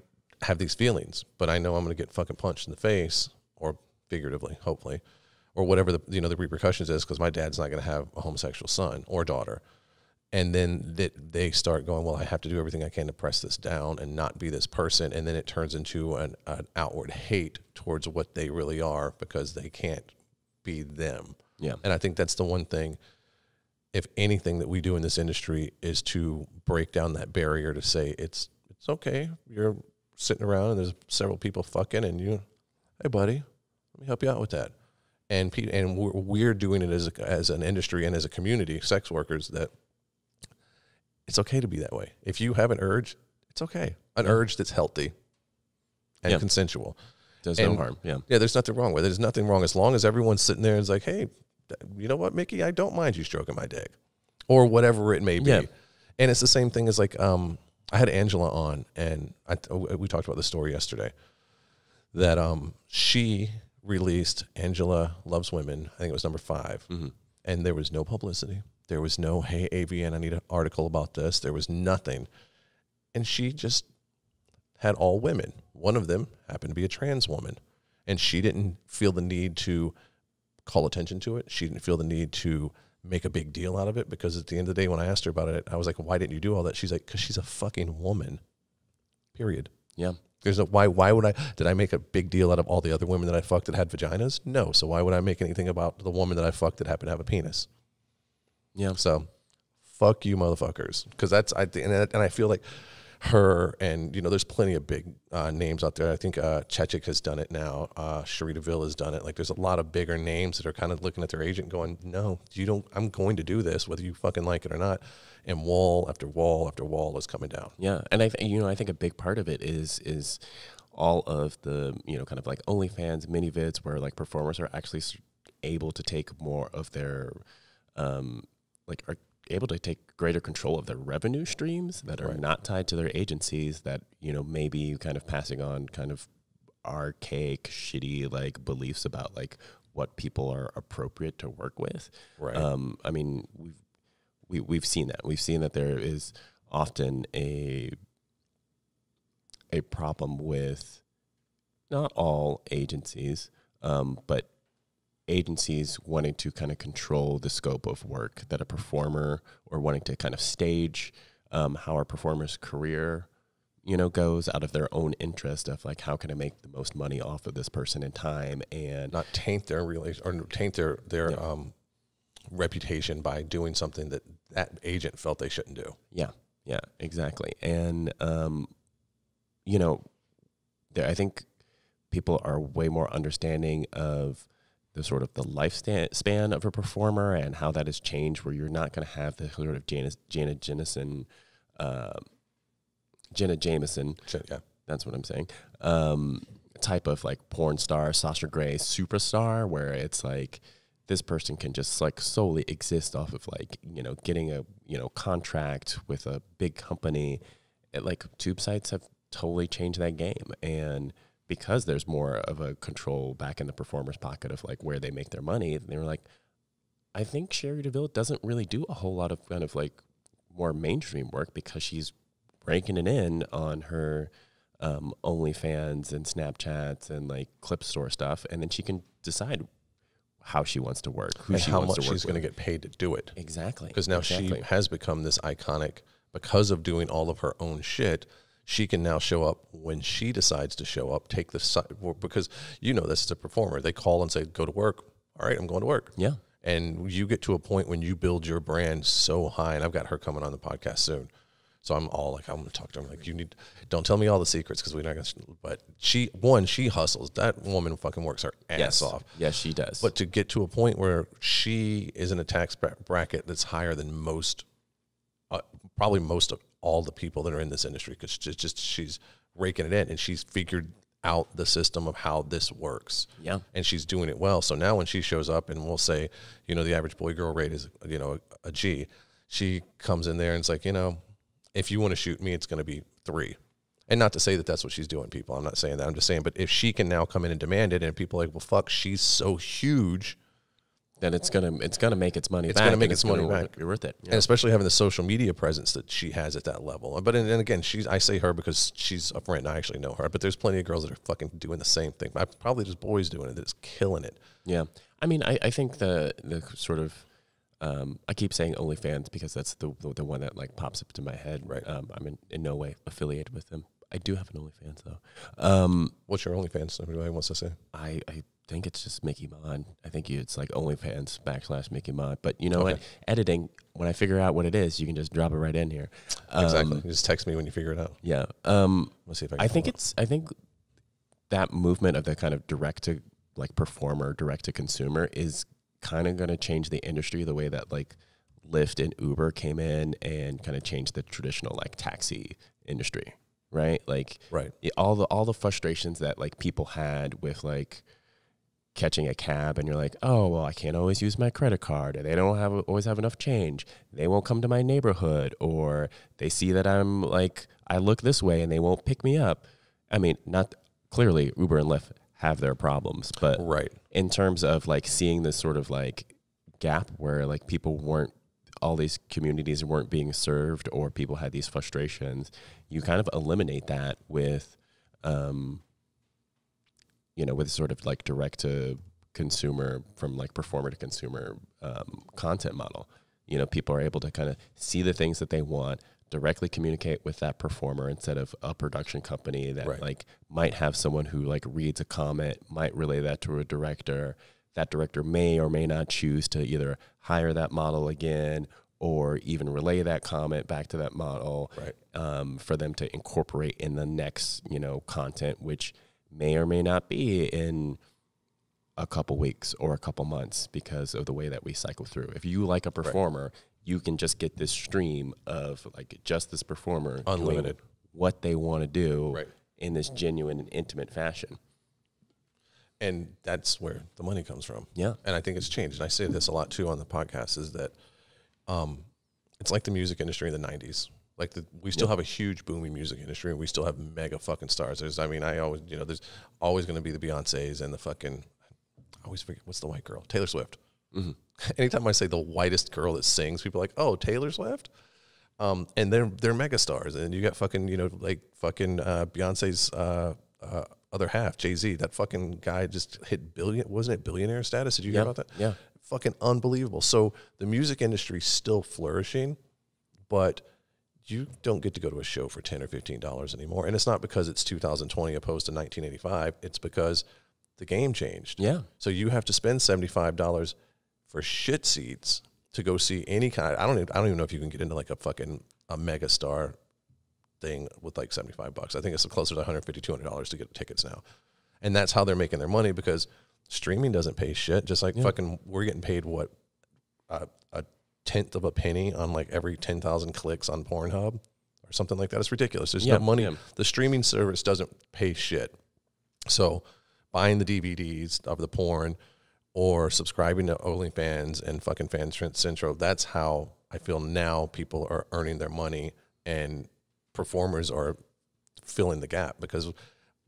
have these feelings, but I know I'm going to get fucking punched in the face, or figuratively, hopefully, or whatever the repercussions is, because my dad's not going to have a homosexual son or daughter. And then they start going, well, I have to do everything I can to press this down and not be this person. And then it turns into an outward hate towards what they really are because they can't be them. Yeah. And I think that's the one thing, if anything that we do in this industry is to break down that barrier to say, it's okay. You're sitting around and there's several people fucking and hey buddy, let me help you out with that. And we're doing it as an industry and as a community, sex workers, that it's okay to be that way. If you have an urge, it's okay. An urge that's healthy and consensual. Does no harm. Yeah. Yeah, there's nothing wrong with it. There's nothing wrong as long as everyone's sitting there and is like, hey, you know what, Mickey, I don't mind you stroking my dick. Or whatever it may be. Yeah. And it's the same thing as like, I had Angela on, and we talked about the story yesterday, that she released Angela Loves Women. I think it was number 5. Mm-hmm. And there was no publicity. There was no, hey, AVN, I need an article about this. There was nothing. And she just had all women. One of them happened to be a trans woman. And she didn't feel the need to call attention to it. She didn't feel the need to make a big deal out of it, because at the end of the day, when I asked her about it, I was like, why didn't you do all that? She's like, because she's a fucking woman. Period. Yeah. There's no, why would did I make a big deal out of all the other women that I fucked that had vaginas? No. So why would I make anything about the woman that I fucked that happened to have a penis? Yeah. So fuck you motherfuckers. Because and I feel like her, and there's plenty of big names out there. I think Chechik has done it now. Sharita Ville has done it. Like, there's a lot of bigger names that are kind of looking at their agent going, no, you don't, I'm going to do this whether you fucking like it or not. And wall after wall after wall is coming down. Yeah. And I think a big part of it is all of the, kind of like OnlyFans mini vids where like performers are actually able to take more of their, are able to take greater control of their revenue streams that are not tied to their agencies, that, maybe kind of passing on kind of archaic, shitty, like beliefs about like what people are appropriate to work with. Right. I mean, we've seen that. We've seen that there is often a problem with not all agencies, but agencies wanting to kind of control the scope of work that a performer, or wanting to kind of stage how a performer's career, goes out of their own interest of like, how can I make the most money off of this person in time, and not taint their relation or taint their reputation by doing something that agent felt they shouldn't do. Yeah, exactly. And, I think people are way more understanding of the sort of the lifespan of a performer and how that has changed, where you're not going to have the sort of Jenna Jameson That's what I'm saying. Type of like porn star, Sasha Grey superstar, where it's like this person can just like solely exist off of like, you know, getting a, you know, contract with a big company. Like tube sites have totally changed that game. And because there's more of a control back in the performer's pocket of like where they make their money, they were like, I think Sherry DeVille doesn't really do a whole lot of kind of like more mainstream work because she's breaking it in on her OnlyFans and Snapchats and like clip store stuff, and then she can decide how she wants to work, who and she how wants much to work she's going to get paid to do it. Exactly. Because now she has become this iconic because of doing all of her own shit. She can now show up when she decides to show up, take the side, because you know this is a performer. They call and say, go to work. All right, I'm going to work. Yeah. And you get to a point when you build your brand so high, and I've got her coming on the podcast soon. So I'm all like, I'm going to talk to her. I'm like, don't tell me all the secrets because we're not going to, but she hustles. That woman fucking works her ass off. Yes, she does. But to get to a point where she is in a tax bracket that's higher than most, probably most of all the people that are in this industry, because she's raking it in and she's figured out the system of how this works. Yeah. And she's doing it well. So now when she shows up and we'll say, you know, the average boy girl rate is, you know, a G, she comes in there and it's like, you know, if you want to shoot me, it's going to be 3. And not to say that that's what she's doing, people. I'm not saying that. I'm just saying, but if she can now come in and demand it and people are like, well, fuck, she's so huge, then it's gonna make its money back. It's going to make its money back. Be worth it. Yeah. And especially having the social media presence that she has at that level. But and again, I say her because she's a friend. I actually know her. But there's plenty of girls that are fucking doing the same thing. Probably just boys doing it that's killing it. Yeah. I mean, I think the sort of, I keep saying OnlyFans because that's the one that like pops up to my head. Right. I'm in no way affiliated with them. I do have an OnlyFans though. What's your OnlyFans? Everybody wants to say. I think it's just Mickey Mod. I think it's like OnlyFans / Mickey Mod. But you know what? Editing, when I figure out what it is, you can just drop it right in here. Exactly. You just text me when you figure it out. Yeah. Let's see if I think that movement of the kind of direct to like performer, direct to consumer is kind of going to change the industry the way that like Lyft and Uber came in and kind of changed the traditional like taxi industry, right? Like right. All the frustrations that like people had with like catching a cab and you're like, oh, well, I can't always use my credit card, or they don't always have enough change. They won't come to my neighborhood, or they see that I'm like, I look this way and they won't pick me up. I mean, not clearly Uber and Lyft have their problems, but right. In terms of like seeing this sort of like gap where like all these communities weren't being served, or people had these frustrations, you kind of eliminate that with, with sort of like direct to consumer, from like performer to consumer content model. You know, people are able to kind of see the things that they want, directly communicate with that performer instead of a production company that right. like might have someone who like reads a comment, might relay that to a director. That director may or may not choose to either hire that model again or even relay that comment back to that model right. For them to incorporate in the next, content, which may or may not be in a couple weeks or a couple months because of the way that we cycle through. If you like a performer, right. you can just get this stream of like just this performer unlimited doing what they want to do right. in this genuine and intimate fashion. And that's where the money comes from. Yeah. And I think it's changed. And I say this a lot too on the podcast, is that it's like the music industry in the 90s. Like we still have a huge booming music industry, and we still have mega fucking stars. There's always going to be the Beyoncés and the fucking, I always forget, what's the white girl? Taylor Swift. Mm-hmm. Anytime I say the whitest girl that sings, people are like, oh, Taylor Swift? And they're mega stars. And you got fucking, Beyonce's other half, Jay-Z. That fucking guy just hit billionaire status? Did you hear about that? Yeah. Fucking unbelievable. So the music industry is still flourishing, but you don't get to go to a show for $10 or $15 anymore. And it's not because it's 2020 opposed to 1985. It's because the game changed. Yeah. So you have to spend $75 for shit seats to go see any kind. I don't even know if you can get into like a mega star thing with like $75. I think it's closer to $150, $200 to get tickets now. And that's how they're making their money, because streaming doesn't pay shit. Just like fucking, we're getting paid a tenth of a penny on like every 10,000 clicks on Pornhub or something like that. It's ridiculous. There's Yeah, no money. yeah. The streaming service doesn't pay shit. So buying the DVDs of the porn or subscribing to OnlyFans and fucking Fan Central, that's how I feel now people are earning their money, and performers are filling the gap because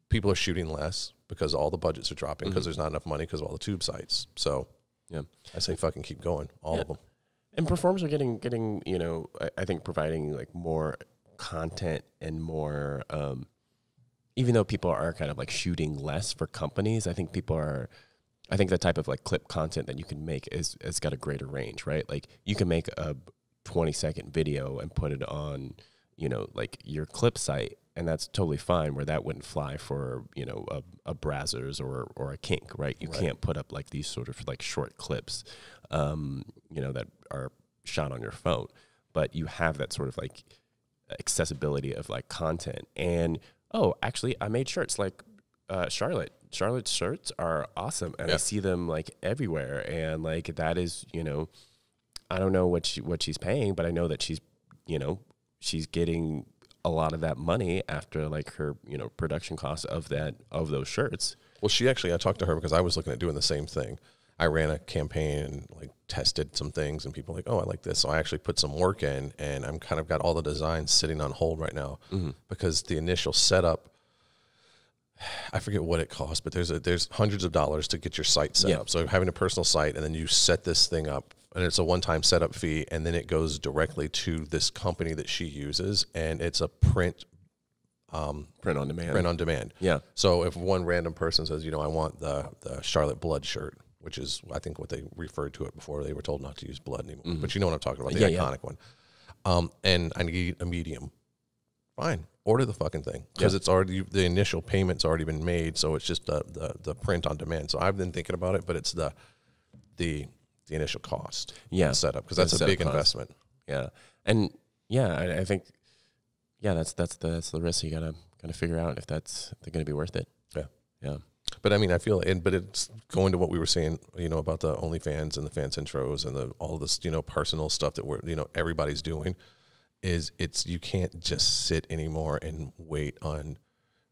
people are shooting less because all the budgets are dropping because there's not enough money because of all the tube sites. So Yeah. I say fucking keep going, all of them. And performers are getting you know, I think providing like more content and more, even though people are kind of like shooting less for companies, I think the type of like clip content that you can make has got a greater range, right? Like you can make a 20-second video and put it on, you know, like your clip site, and that's totally fine, where that wouldn't fly for, you know, a Brazzers or a Kink, right? You can't put up like these sort of like short clips, you know, that are shot on your phone, but you have that sort of like accessibility of like content. And oh, actually I made shirts like Charlotte's shirts are awesome, and I see them like everywhere, and like that is, you know, I don't know what she's paying, but I know that she's, you know, she's getting a lot of that money after like her, you know, production costs of those shirts. Well, I talked to her because I was looking at doing the same thing. I ran a campaign and like tested some things, and people were like, oh, I like this. So I actually put some work in, and I'm kind of got all the designs sitting on hold right now because the initial setup, I forget what it costs, but there's hundreds of dollars to get your site set up. So having a personal site, and then you set this thing up, and it's a one-time setup fee, and then it goes directly to this company that she uses, and it's a print on demand. Yeah. So if one random person says, you know, I want the Charlotte Blood shirt, which is I think what they referred to it before, they were told not to use blood anymore, but you know what I'm talking about, the iconic one. And I need a medium. Fine, order the fucking thing because it's already, the initial payment's already been made, so it's just the print on demand. So I've been thinking about it, but it's the initial cost, setup, because that's a big investment. Yeah, and I think that's the risk you gotta kind of figure out if they're going to be worth it. Yeah. But I mean, I feel, but it's going to what we were saying, you know, about the OnlyFans and the Fans Intros and all this, you know, personal stuff that everybody's doing. You can't just sit anymore and wait on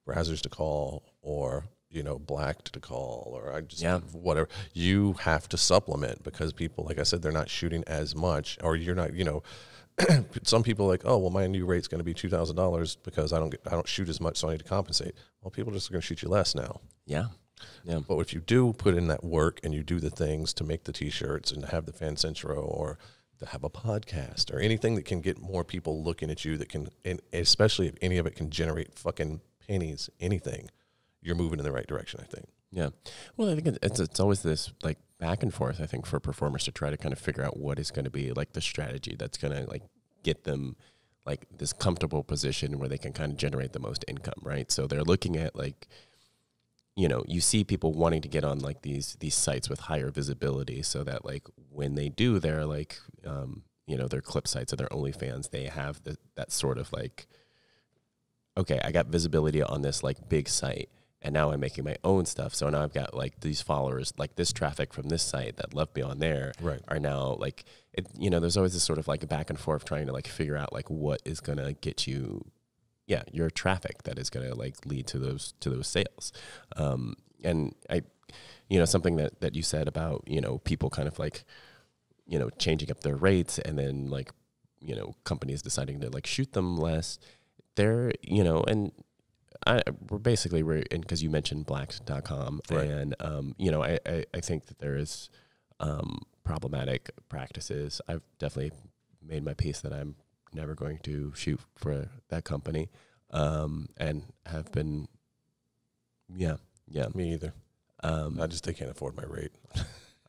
Brazzers to call or, you know, Black to call or whatever. You have to supplement because people, like I said, they're not shooting as much, or you're not, you know, some people are like, oh, well, my new rate's going to be $2,000 because I don't shoot as much, so I need to compensate. Well, people are just going to shoot you less now. Yeah. But if you do put in that work and you do the things to make the T-shirts and to have the Fan Centro or to have a podcast or anything that can get more people looking at you, that can, and especially if any of it can generate fucking pennies, anything, you're moving in the right direction, I think. Yeah. Well, I think it's always this like back and forth, I think, for performers to try to kind of figure out what is going to be like the strategy that's going to like get them like this comfortable position where they can kind of generate the most income, right? So they're looking at like, you know, you see people wanting to get on like these sites with higher visibility so that like when they do their like, you know, their clip sites or their OnlyFans, they have that sort of like, okay, I got visibility on this like big site, and now I'm making my own stuff. So now I've got like these followers, like this traffic from this site that left me on there are now like, you know, there's always this sort of like a back and forth trying to like figure out like what is going to get you, your traffic that is going to like lead to those sales. And I, you know, something that you said about, you know, people kind of like, you know, changing up their rates and then like, you know, companies deciding to like shoot them less. They're, you know, and we're in, because you mentioned Blacked.com, right. And, you know, I think that there is problematic practices. I've definitely made my peace that I'm never going to shoot for that company, and have been, me either. They can't afford my rate.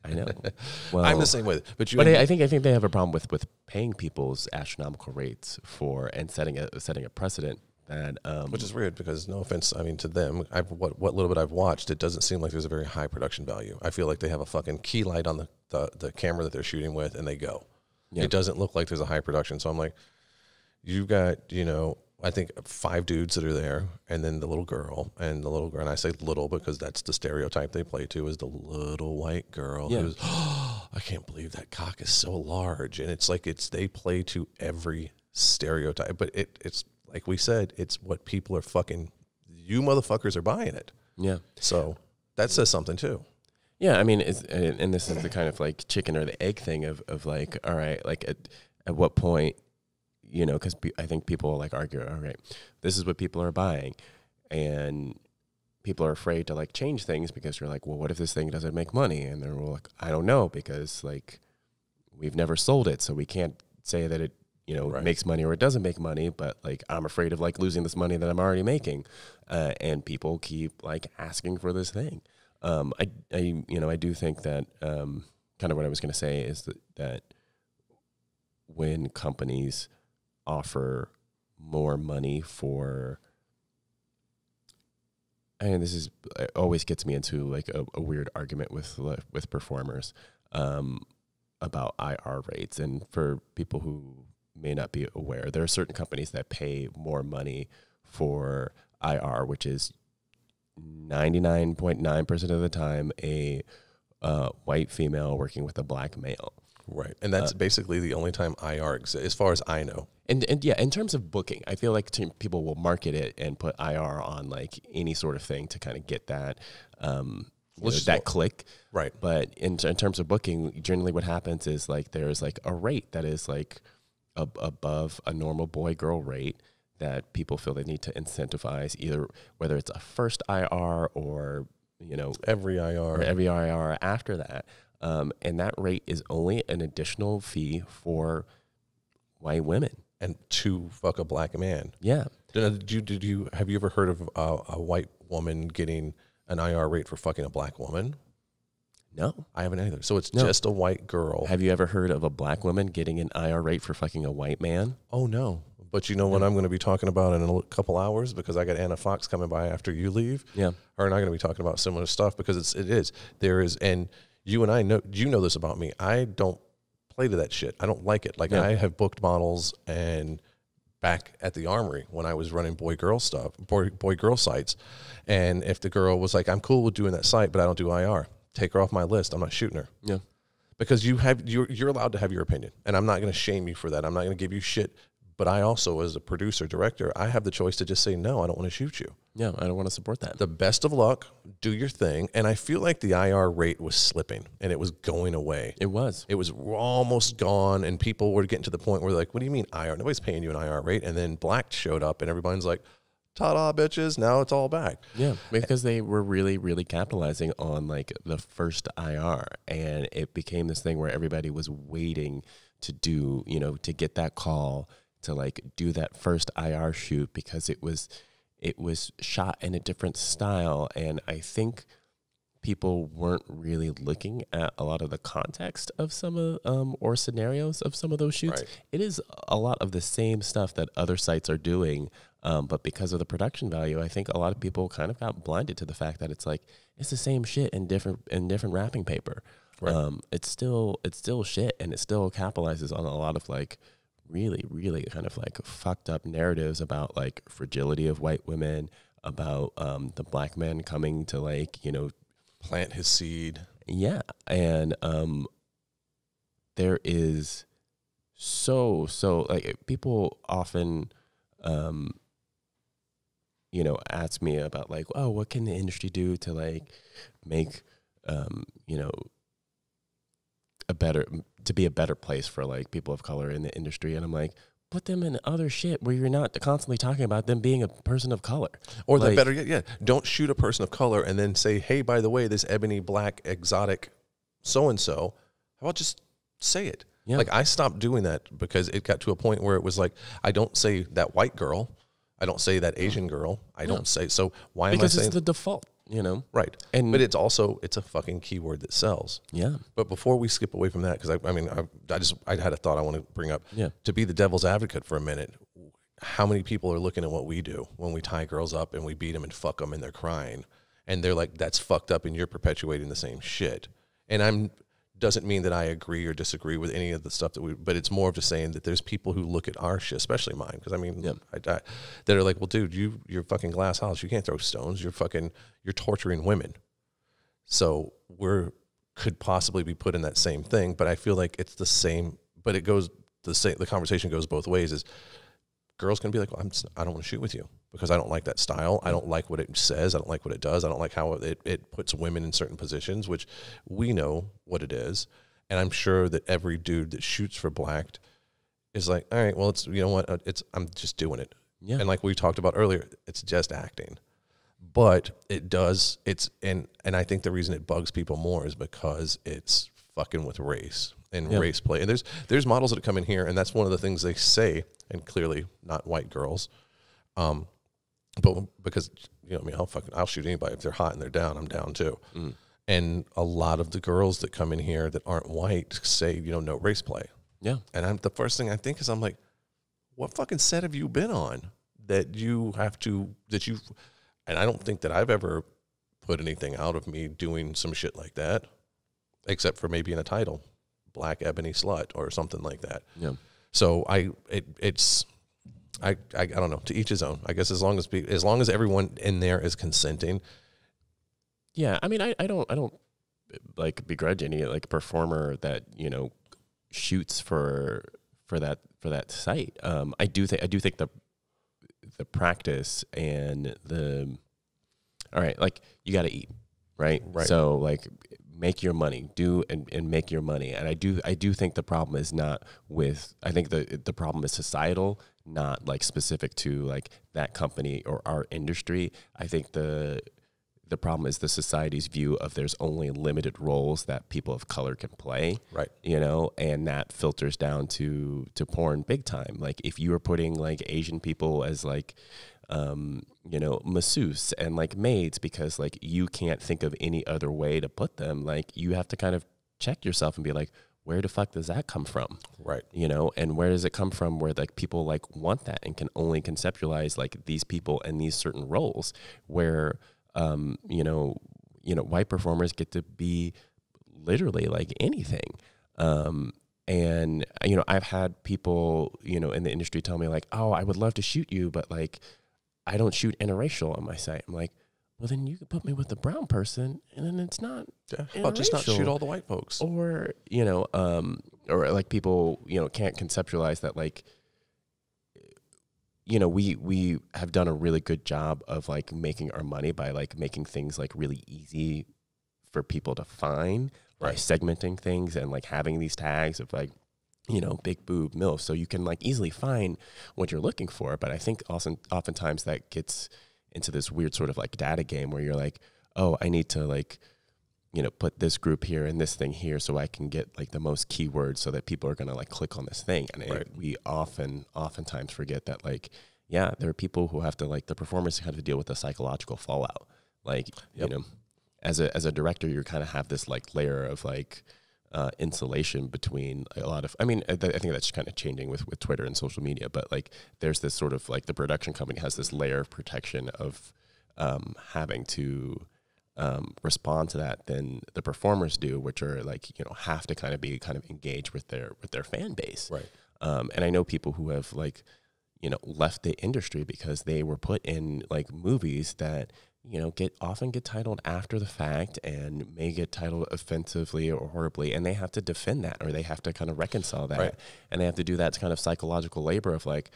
I know. Well, I'm the same way. But I think they have a problem with paying people's astronomical rates and setting a precedent that which is weird because, no offense, I mean, to them, what little bit I've watched, it doesn't seem like there's a very high production value. I feel like they have a fucking key light on the camera that they're shooting with, and they go. Yeah. It doesn't look like there's a high production. So I'm like, you've got, you know, I think 5 dudes that are there, and then the little girl, and I say little because that's the stereotype they play to, is the little white girl who's, I can't believe that cock is so large. And it's like they play to every stereotype, but it's like we said, it's what people are fucking, you motherfuckers are buying it. Yeah. So that says something too. Yeah, I mean, and this is the kind of like chicken or the egg thing of like, all right, like at what point, you know, because I think people like argue, all right, this is what people are buying, and people are afraid to like change things because you're like, well, what if this thing doesn't make money? And they're like, I don't know, because like we've never sold it, so we can't say that it, you know, makes money or it doesn't make money. But like, I'm afraid of like losing this money that I'm already making, and people keep like asking for this thing. I do think that kind of what I was going to say is that when companies offer more money for, and this is, it always gets me into like a weird argument with performers about IR rates. And for people who may not be aware, there are certain companies that pay more money for IR, which is 99.9% of the time a white female working with a black male. Right. And that's basically the only time IR exists, as far as I know. And yeah, in terms of booking, I feel like people will market it and put IR on like any sort of thing to kind of get that that click. Right. But in terms of booking, generally what happens is like there's like a rate that is like above a normal boy-girl rate that people feel they need to incentivize, either whether it's a first IR or, you know, every IR after that. And that rate is only an additional fee for white women. And to fuck a black man. Yeah. Have you ever heard of a white woman getting an IR rate for fucking a black woman? No. I haven't either. So it's just a white girl. Have you ever heard of a black woman getting an IR rate for fucking a white man? Oh, no. But you know what I'm going to be talking about in a couple hours, because I got Anna Fox coming by after you leave. Yeah. Her and I are going to be talking about similar stuff, because there is, and you and I know, you know this about me. I don't play to that shit. I don't like it. Like I have booked models and back at the Armory when I was running boy-girl stuff, boy-girl sites. And if the girl was like, I'm cool with doing that site, but I don't do IR, take her off my list. I'm not shooting her. Yeah. Because you're allowed to have your opinion, and I'm not going to shame you for that. I'm not going to give you shit. But I also, as a producer, director, I have the choice to just say, no, I don't want to shoot you. Yeah, I don't want to support that. The best of luck, do your thing. And I feel like the IR rate was slipping, and it was going away. It was almost gone, and people were getting to the point where they're like, what do you mean IR? Nobody's paying you an IR rate. And then black showed up, and everybody's like, ta-da, bitches, now it's all back. Yeah, because they were really, really capitalizing on like the first IR, and it became this thing where everybody was waiting to do, you know, to get that call to like do that first IR shoot, because it was shot in a different style. And I think people weren't really looking at a lot of the context of some of or scenarios of some of those shoots. Right. It is a lot of the same stuff that other sites are doing, but because of the production value, I think a lot of people kind of got blinded to the fact that it's like it's the same shit in different wrapping paper. Right. It's still shit, and it still capitalizes on a lot of like really, really kind of like fucked up narratives about like fragility of white women, about the black man coming to like, you know, plant his seed. Yeah. And there is so like people often you know, ask me about like, oh, what can the industry do to like make you know, to be a better place for like people of color in the industry. And I'm like, put them in other shit where you're not constantly talking about them being a person of color. Or like, the better yet, don't shoot a person of color and then say, hey, by the way, this ebony, black, exotic so-and-so, how about just say it? Yeah. Like I stopped doing that because it got to a point where it was like, I don't say that white girl. I don't say that Asian girl. I don't say, so why am I saying? Because it's the default. You know, right? But it's a fucking keyword that sells. Yeah. But before we skip away from that, because I had a thought I want to bring up. Yeah. To be the devil's advocate for a minute, how many people are looking at what we do when we tie girls up and we beat them and fuck them and they're crying, and they're like, "That's fucked up," and you're perpetuating the same shit. And doesn't mean that I agree or disagree with any of the stuff but it's more of just saying that there's people who look at our shit, especially mine, because I mean, that are like, well, dude, you're fucking glass house. You can't throw stones. You're torturing women. So could possibly be put in that same thing, but I feel like it's the same, but it goes the conversation goes both ways. Is girls can be like, well, I don't want to shoot with you because I don't like that style. I don't like what it says. I don't like what it does. I don't like how it puts women in certain positions, which we know what it is. And I'm sure that every dude that shoots for Blacked is like, all right, well, it's, you know what, I'm just doing it. Yeah. And like we talked about earlier, it's just acting. But it does, and I think the reason it bugs people more is because it's fucking with race and race play. And there's models that come in here, and that's one of the things they say, and clearly not white girls. But because, you know, I mean, I'll shoot anybody. If they're hot and they're down, I'm down too. Mm. And a lot of the girls that come in here that aren't white say, you know, no race play. Yeah. And the first thing I think is, I'm like, what fucking set have you been on that you have to, and I don't think that I've ever put anything out of me doing some shit like that, except for maybe in a title, Black Ebony Slut or something like that. Yeah. So I don't know, to each his own. I guess as long as everyone in there is consenting. Yeah, I mean, I don't like begrudge any like performer that, you know, shoots for that site. I do think the practice and all right, like you got to eat, right? Right. So like make your money, and make your money. And I do think the problem is not with, I think the problem is societal, not like specific to like that company or our industry. I think the problem is the society's view of there's only limited roles that people of color can play. Right. You know, and that filters down to porn big time. Like if you are putting like Asian people as like, you know, masseuse and like maids because like you can't think of any other way to put them, like you have to kind of check yourself and be like, where the fuck does that come from? Right. You know, and where does it come from where like people like want that and can only conceptualize like these people and these certain roles where, you know, white performers get to be literally like anything. And, you know, I've had people, you know, in the industry tell me like, oh, I would love to shoot you, but like, I don't shoot interracial on my site. I'm like, well, then you can put me with the brown person and then it's not I'll just not shoot all the white folks. Or, you know, or like people, you know, can't conceptualize that like, you know, we have done a really good job of like making our money by like making things like really easy for people to find by segmenting things and like having these tags of like, you know, big boob MILF. So you can like easily find what you're looking for. But I think also oftentimes that gets into this weird sort of like data game where you're like, oh, I need to like, you know, put this group here and this thing here so I can get like the most keywords so that people are going to like click on this thing. And we oftentimes forget that like, yeah, there are people who have to like the performers have to deal with the psychological fallout. Like, you know, as a director, you kind of have this like layer of like, insulation between a lot of, I mean, I think that's kind of changing with Twitter and social media, but like there's this sort of like the production company has this layer of protection of having to respond to that than the performers do, which are like, you know, have to kind of be kind of engaged with their fan base. Right. And I know people who have like, you know, left the industry because they were put in like movies that, you know, often get titled after the fact and may get titled offensively or horribly, and they have to defend that or they have to kind of reconcile that. Right. And they have to do that kind of psychological labor of like,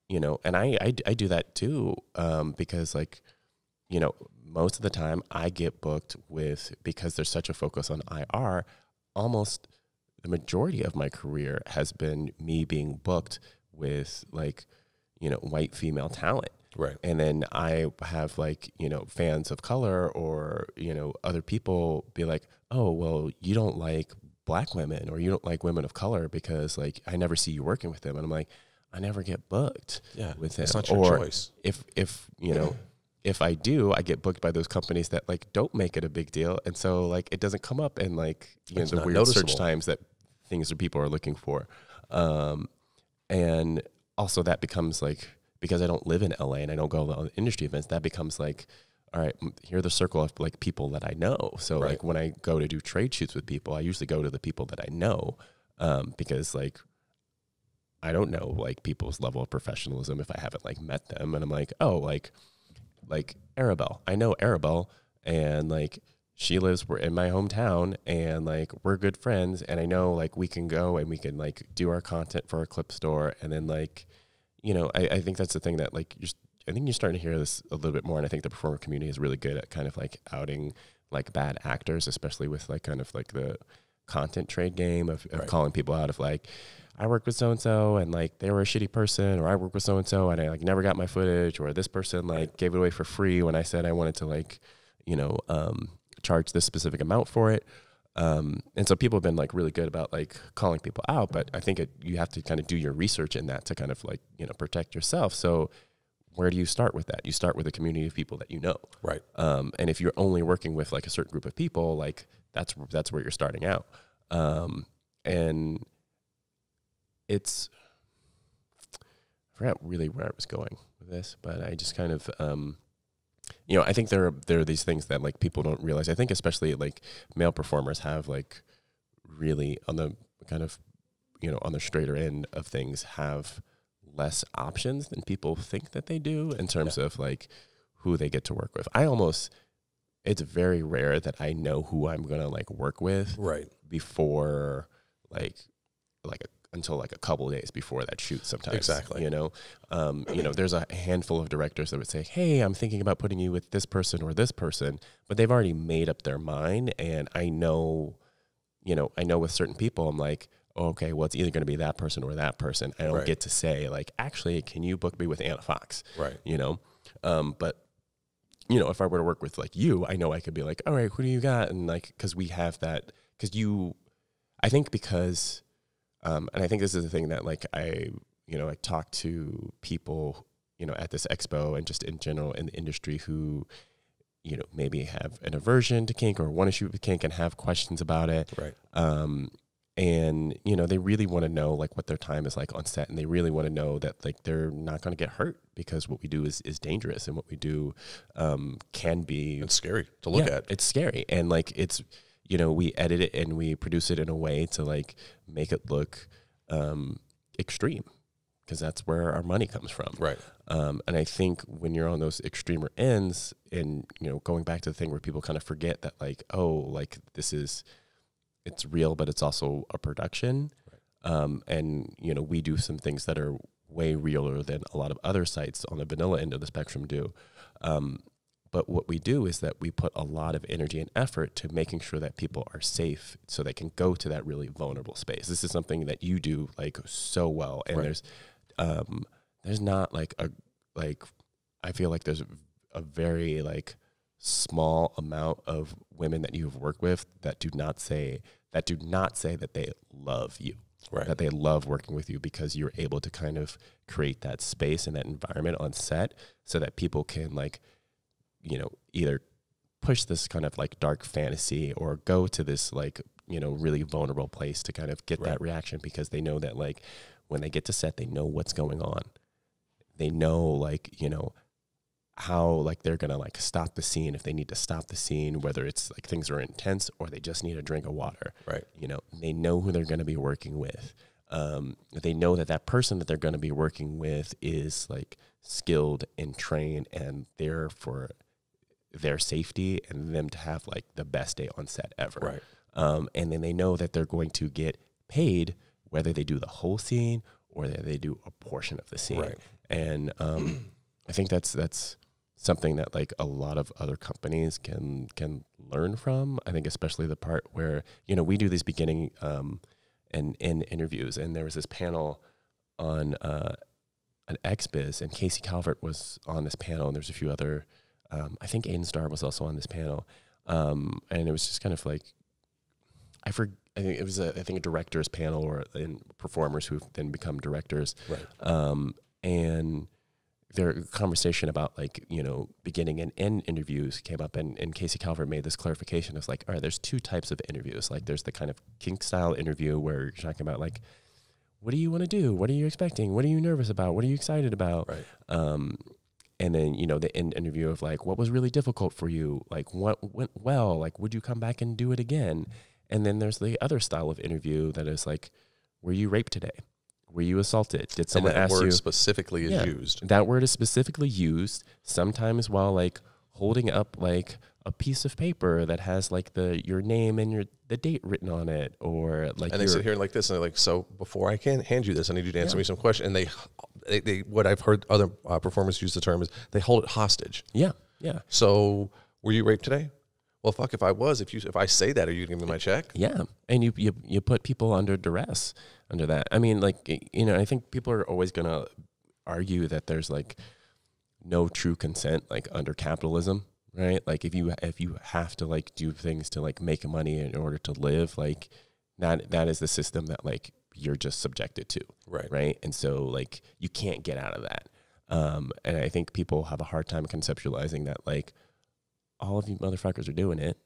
you know, and I do that too, because like, you know, most of the time I get booked because there's such a focus on IR, almost the majority of my career has been me being booked with like, you know, white female talent. Right. And then I have like, you know, fans of color or, you know, other people be like, oh, well, you don't like black women or you don't like women of color because like I never see you working with them. And I'm like, I never get booked with them. It's not your choice. If you know, if I do, I get booked by those companies that like don't make it a big deal. And so like it doesn't come up in like, you know, the weird noticeable search times that things that people are looking for. And also that becomes like, because I don't live in LA and I don't go to industry events, that becomes like, all right, here are the circle of like people that I know. So like when I go to do trade shoots with people, I usually go to the people that I know, because like, I don't know like people's level of professionalism if I haven't like met them. And I'm like, oh, like Arabelle, I know Arabelle and like, she lives in my hometown, and like we're good friends, and I know like we can go and we can like do our content for our clip store, and then like, you know, I think that's the thing that like I think you're starting to hear this a little bit more, and I think the performer community is really good at kind of like outing like bad actors, especially with like kind of like the content trade game of calling people out of like, I worked with so-and-so and like they were a shitty person, or I worked with so-and-so and I like never got my footage, or this person like gave it away for free when I said I wanted to like, you know, charge this specific amount for it. And so people have been like really good about like calling people out, but I think you have to kind of do your research in that to kind of like, you know, protect yourself. So where do you start with that? You start with a community of people that you know. Right. And if you're only working with like a certain group of people, like that's where you're starting out. And it's, I forgot really where I was going with this, but I just kind of, you know, I think there are these things that like people don't realize. I think especially like male performers have like really on the kind of, you know, on the straighter end of things have less options than people think that they do in terms of like who they get to work with. It's very rare that I know who I'm going to like work with before until like a couple of days before that shoot sometimes. Exactly. You know, there's a handful of directors that would say, hey, I'm thinking about putting you with this person or this person, but they've already made up their mind. And I know with certain people, I'm like, oh, okay, well, it's either going to be that person or that person. I don't get to say like, actually, can you book me with Anna Fox? Right. You know, but you know, if I were to work with like you, I know I could be like, all right, who do you got? And like, cause we have that, I think and I think this is the thing that like I talk to people, you know, at this expo and just in general in the industry who, you know, maybe have an aversion to kink or want to shoot with kink and have questions about it. Right. And, you know, they really want to know like what their time is like on set, and they really want to know that like they're not going to get hurt, because what we do is dangerous, and what we do can be... It's scary to look at. It's scary. And like it's, you know, we edit it and we produce it in a way to like make it look extreme, because that's where our money comes from. Right. And I think when you're on those extremer ends, and, you know, going back to the thing where people kind of forget that like, oh, like it's real, but it's also a production. Right. And, you know, we do some things that are way realer than a lot of other sites on the vanilla end of the spectrum do. But what we do is that we put a lot of energy and effort to making sure that people are safe so they can go to that really vulnerable space. This is something that you do like so well. And there's not like I feel like there's a very like small amount of women that you've worked with that do not say that they love you, that they love working with you, because you're able to kind of create that space and that environment on set so that people can like, you know, either push this kind of like dark fantasy or go to this like, you know, really vulnerable place to kind of get that reaction, because they know that like when they get to set, they know what's going on. They know like, you know, how like they're gonna like stop the scene if they need to stop the scene, whether it's like things are intense or they just need a drink of water. Right. You know, they know who they're gonna be working with. They know that person that they're gonna be working with is like skilled and trained and there for their safety and them to have like the best day on set ever. Right. And then they know that they're going to get paid whether they do the whole scene or that they do a portion of the scene. Right. And I think that's something that like a lot of other companies can learn from. I think especially the part where, you know, we do these beginning and end interviews, and there was this panel on an XBiz, and Casey Calvert was on this panel, and there's a few other, I think Aiden Starr was also on this panel, and it was just kind of like, I think it was a director's panel or performers who've then become directors. Right. And their conversation about like, you know, beginning and end interviews came up, and Casey Calvert made this clarification. It's like, all right, there's two types of interviews. Like there's the kind of kink style interview where you're talking about like, what do you want to do? What are you expecting? What are you nervous about? What are you excited about? Right. And then, you know, the end interview of like, what was really difficult for you? Like what went well? Like, would you come back and do it again? And then there's the other style of interview that is like, were you raped today? Were you assaulted? Did someone ask you? That word specifically is used. That word is specifically used sometimes while like holding up like a piece of paper that has like your name and the date written on it, or like, and they sit here like this, and they're like, so before I can hand you this, I need you to answer me some questions. And they what I've heard other performers use the term is they hold it hostage. Yeah. So were you raped today? Well, fuck, if I was, if I say that, are you gonna give me my check? Yeah. And you put people under duress under that. I mean, like, you know, I think people are always going to argue that there's like no true consent, like under capitalism, right? Like if you have to like do things to like make money in order to live, like that is the system that like you're just subjected to. Right. And so like you can't get out of that. And I think people have a hard time conceptualizing that like all of you motherfuckers are doing it.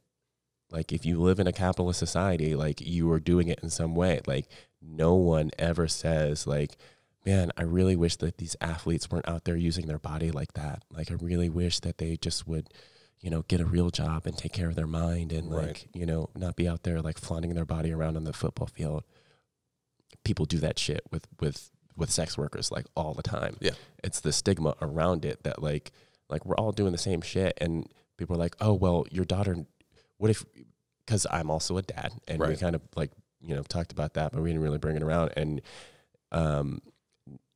Like if you live in a capitalist society, like you are doing it in some way. Like no one ever says like, man, I really wish that these athletes weren't out there using their body like that. Like I really wish that they just would, you know, get a real job and take care of their mind and like, you know, not be out there like flaunting their body around on the football field. People do that shit with sex workers like all the time. Yeah. It's the stigma around it that like we're all doing the same shit. And people are like, oh, well, your daughter, what if, because I'm also a dad and we kind of like, you know, talked about that, but we didn't really bring it around. And,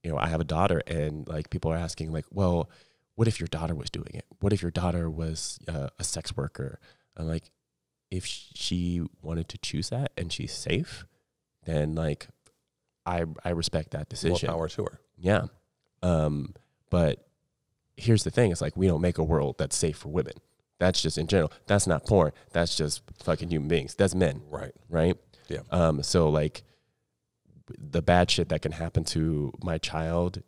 you know, I have a daughter and like people are asking like, well, what if your daughter was doing it? What if your daughter was a sex worker? I'm like, if she wanted to choose that and she's safe, then like, I respect that decision. More power to her. Yeah. But here's the thing. It's like, we don't make a world that's safe for women. That's just in general. That's not porn. That's just fucking human beings. That's men. Right. Yeah. So like the bad shit that can happen to my child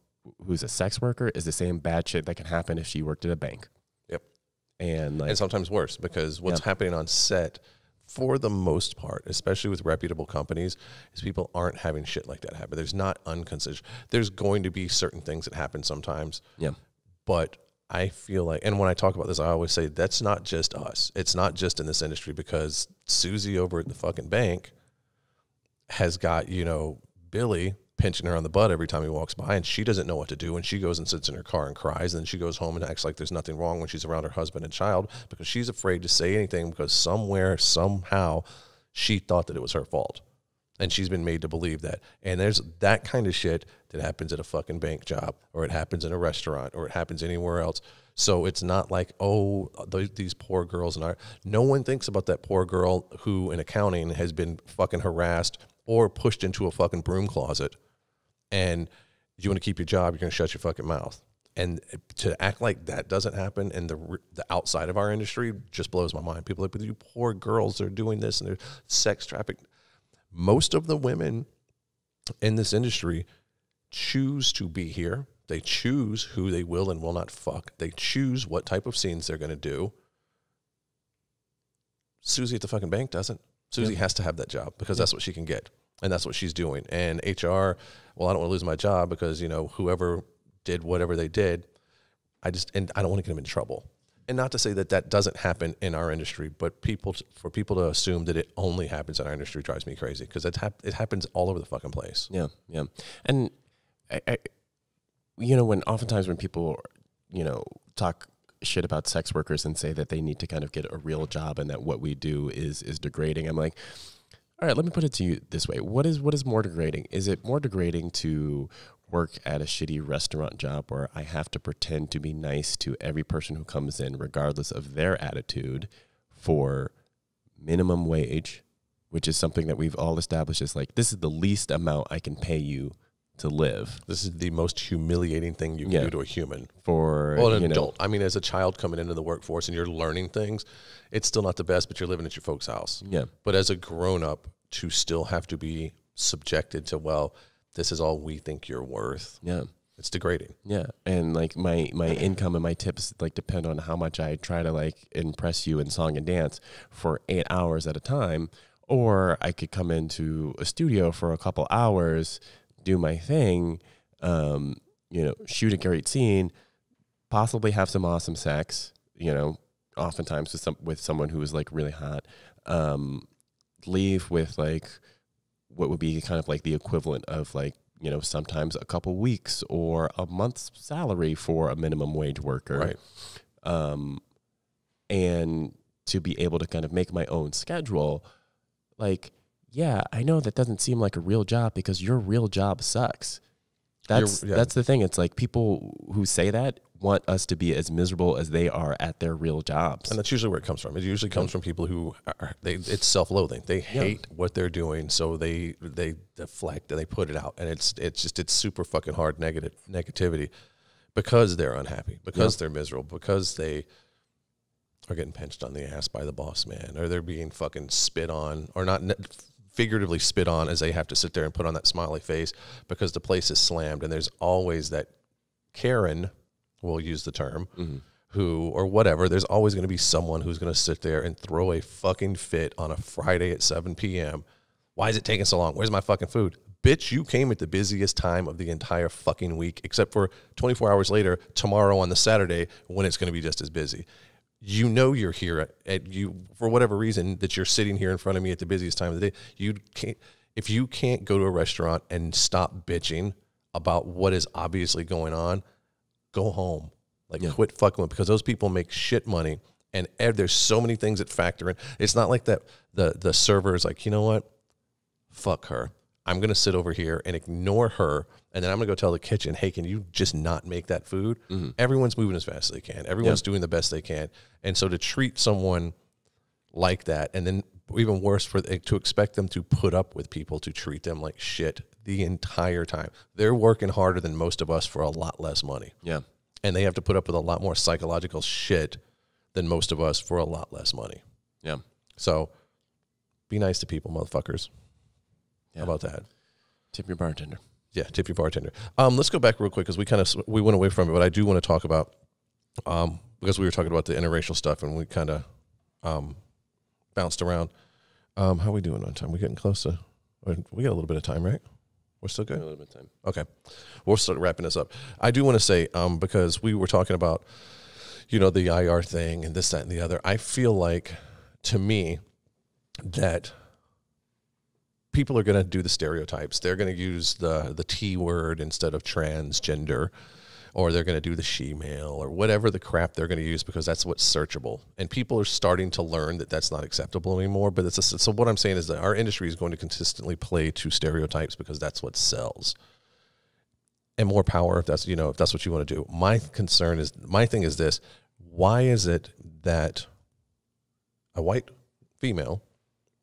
who's a sex worker is the same bad shit that can happen if she worked at a bank. Yep. And like, and sometimes worse, because what's happening on set for the most part, especially with reputable companies, is people aren't having shit like that happen. There's not unconsidered. There's going to be certain things that happen sometimes. Yeah. But I feel like, and when I talk about this, I always say that's not just us. It's not just in this industry, because Susie over at the fucking bank has got, you know, Billy pinching her on the butt every time he walks by, and she doesn't know what to do, and she goes and sits in her car and cries, and then she goes home and acts like there's nothing wrong when she's around her husband and child, because she's afraid to say anything, because somewhere, somehow, she thought that it was her fault. And she's been made to believe that. And there's that kind of shit that happens at a fucking bank job, or it happens in a restaurant, or it happens anywhere else. So it's not like, oh, these poor girls. No one thinks about that poor girl who in accounting has been fucking harassed or pushed into a fucking broom closet. And you want to keep your job, you're going to shut your fucking mouth. And to act like that doesn't happen in the outside of our industry just blows my mind. People are like, but you poor girls are doing this and they're sex trafficking. Most of the women in this industry choose to be here. They choose who they will and will not fuck. They choose what type of scenes they're going to do. Susie at the fucking bank doesn't. Susie has to have that job because that's what she can get. And that's what she's doing. And HR, well, I don't want to lose my job because, you know, whoever did whatever they did, I don't want to get them in trouble. And not to say that that doesn't happen in our industry, but for people to assume that it only happens in our industry drives me crazy, because it happens all over the fucking place. Yeah, yeah. And I you know, oftentimes when people, you know, talk shit about sex workers and say that they need to kind of get a real job and that what we do is degrading, I'm like, all right, let me put it to you this way. What is more degrading? Is it more degrading to work at a shitty restaurant job where I have to pretend to be nice to every person who comes in, regardless of their attitude, for minimum wage, which is something that we've all established is like, this is the least amount I can pay you to live. This is the most humiliating thing you can do to a human. For an adult. I mean, as a child coming into the workforce and you're learning things, it's still not the best, but you're living at your folks' house. Yeah. But as a grown-up, to still have to be subjected to, well, this is all we think you're worth. Yeah. It's degrading. Yeah. And like my income and my tips like depend on how much I try to like impress you in song and dance for 8 hours at a time. Or I could come into a studio for a couple hours, do my thing, you know, shoot a great scene, possibly have some awesome sex, you know, oftentimes with someone who is like really hot, leave with like what would be kind of like the equivalent of like, you know, sometimes a couple weeks or a month's salary for a minimum wage worker. Right. And to be able to kind of make my own schedule, like, yeah, I know that doesn't seem like a real job because your real job sucks. That's the thing. It's like people who say that want us to be as miserable as they are at their real jobs. And that's usually where it comes from. It usually comes from people who it's self-loathing. They hate what they're doing, so they deflect and they put it out. And it's super fucking hard negativity because they're unhappy, because they're miserable, because they are getting pinched on the ass by the boss man, or they're being fucking spit on, or not figuratively spit on, as they have to sit there and put on that smiley face because the place is slammed. And there's always that Karen, we'll use the term, who, or whatever, there's always going to be someone who's going to sit there and throw a fucking fit on a Friday at 7 p.m. Why is it taking so long? Where's my fucking food? Bitch, you came at the busiest time of the entire fucking week, except for 24 hours later, tomorrow on the Saturday, when it's going to be just as busy. You know you're here at you for whatever reason that you're sitting here in front of me at the busiest time of the day. You can't, if you can't go to a restaurant and stop bitching about what is obviously going on, go home. Like, quit fucking with, because those people make shit money, and there's so many things that factor in. It's not like that the server is like, you know what? Fuck her. I'm going to sit over here and ignore her, and then I'm going to go tell the kitchen, hey, can you just not make that food? Everyone's moving as fast as they can. Everyone's doing the best they can. And so to treat someone like that, and then even worse, to expect them to put up with people to treat them like shit the entire time. They're working harder than most of us for a lot less money. Yeah. And they have to put up with a lot more psychological shit than most of us for a lot less money. Yeah. So be nice to people, motherfuckers. Yeah. How about that? Tip your bartender. Yeah, tip your bartender. Let's go back real quick because we went away from it, but I do want to talk about because we were talking about the interracial stuff and we kind of bounced around. How are we doing on time? We getting close to? We got a little bit of time, right? We're still good. A little bit of time. Okay, we'll start wrapping this up. I do want to say because we were talking about the IR thing and this, that, and the other. I feel like, to me, that people are going to do the stereotypes. They're going to use the T word instead of transgender, or they're going to do the she-male, or whatever the crap they're going to use, because that's what's searchable. And people are starting to learn that that's not acceptable anymore. But so what I'm saying is that our industry is going to consistently play to stereotypes because that's what sells. And more power if that's what you want to do. My thing is this: why is it that a white female,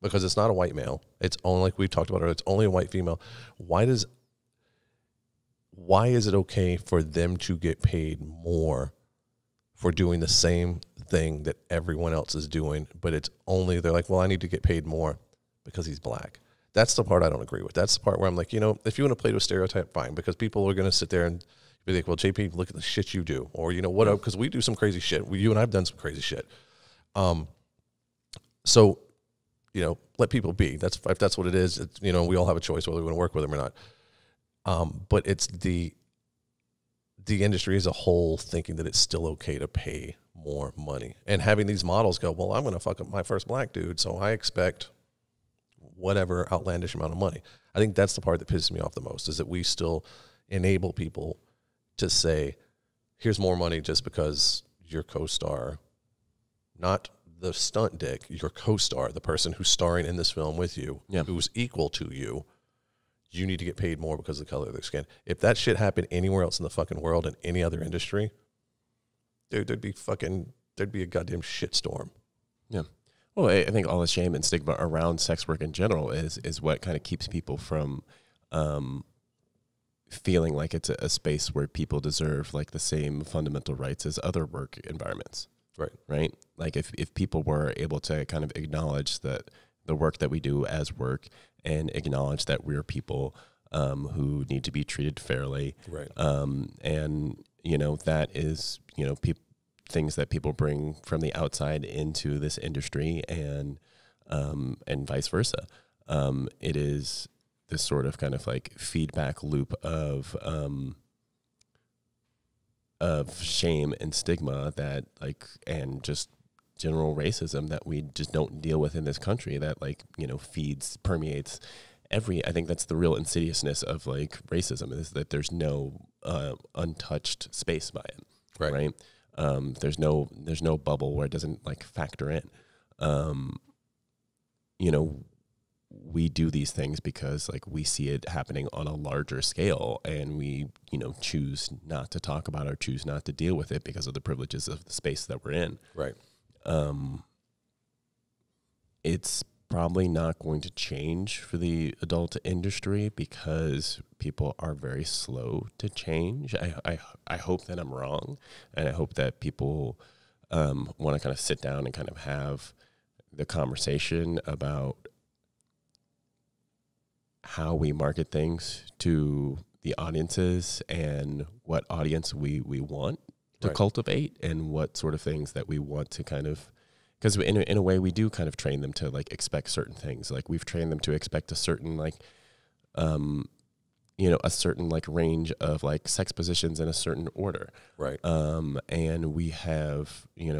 because it's not a white male, it's only, like we've talked about earlier, it's only a white female. Why is it okay for them to get paid more for doing the same thing that everyone else is doing, but they're like, well, I need to get paid more because he's black. That's the part I don't agree with. That's the part where I'm like, if you want to play to a stereotype, fine, because people are going to sit there and be like, well, JP, look at the shit you do, or what? Because we do some crazy shit. You and I've done some crazy shit. So, let people be. If that's what it is. We all have a choice whether we want to work with them or not. But it's the industry as a whole thinking that it's still okay to pay more money, and having these models go, well, I'm going to fuck up my first black dude, so I expect whatever outlandish amount of money. I think that's the part that pisses me off the most, is that we still enable people to say, here's more money just because your co-star, not the stunt dick, your co-star, the person who's starring in this film with you, who's equal to you, you need to get paid more because of the color of their skin. If that shit happened anywhere else in the fucking world, in any other industry, dude, there'd be a goddamn shitstorm. Yeah. Well, I think all the shame and stigma around sex work in general is what kind of keeps people from feeling like it's a space where people deserve like the same fundamental rights as other work environments. Right. Like if people were able to kind of acknowledge that the work that we do as work, and acknowledge that we're people who need to be treated fairly. Right. And that is, things that people bring from the outside into this industry, and vice versa. It is this sort of kind of like feedback loop of shame and stigma that and just general racism that we just don't deal with in this country, that permeates I think that's the real insidiousness of racism, is that there's no untouched space by it. Right. There's no bubble where it doesn't factor in. you know, we do these things because like we see it happening on a larger scale, and we, you know, choose not to talk about it or choose not to deal with it because of the privileges of the space that we're in. Right. It's probably not going to change for the adult industry because people are very slow to change. I hope that I'm wrong, and I hope that people want to kind of sit down and kind of have the conversation about how we market things to the audiences and what audience we want to cultivate, and what sort of things that we want to kind of, because in a way we do kind of train them to like expect certain things. Like we've trained them to expect a certain like, you know, a certain like range of like sex positions in a certain order. Right. And we have, you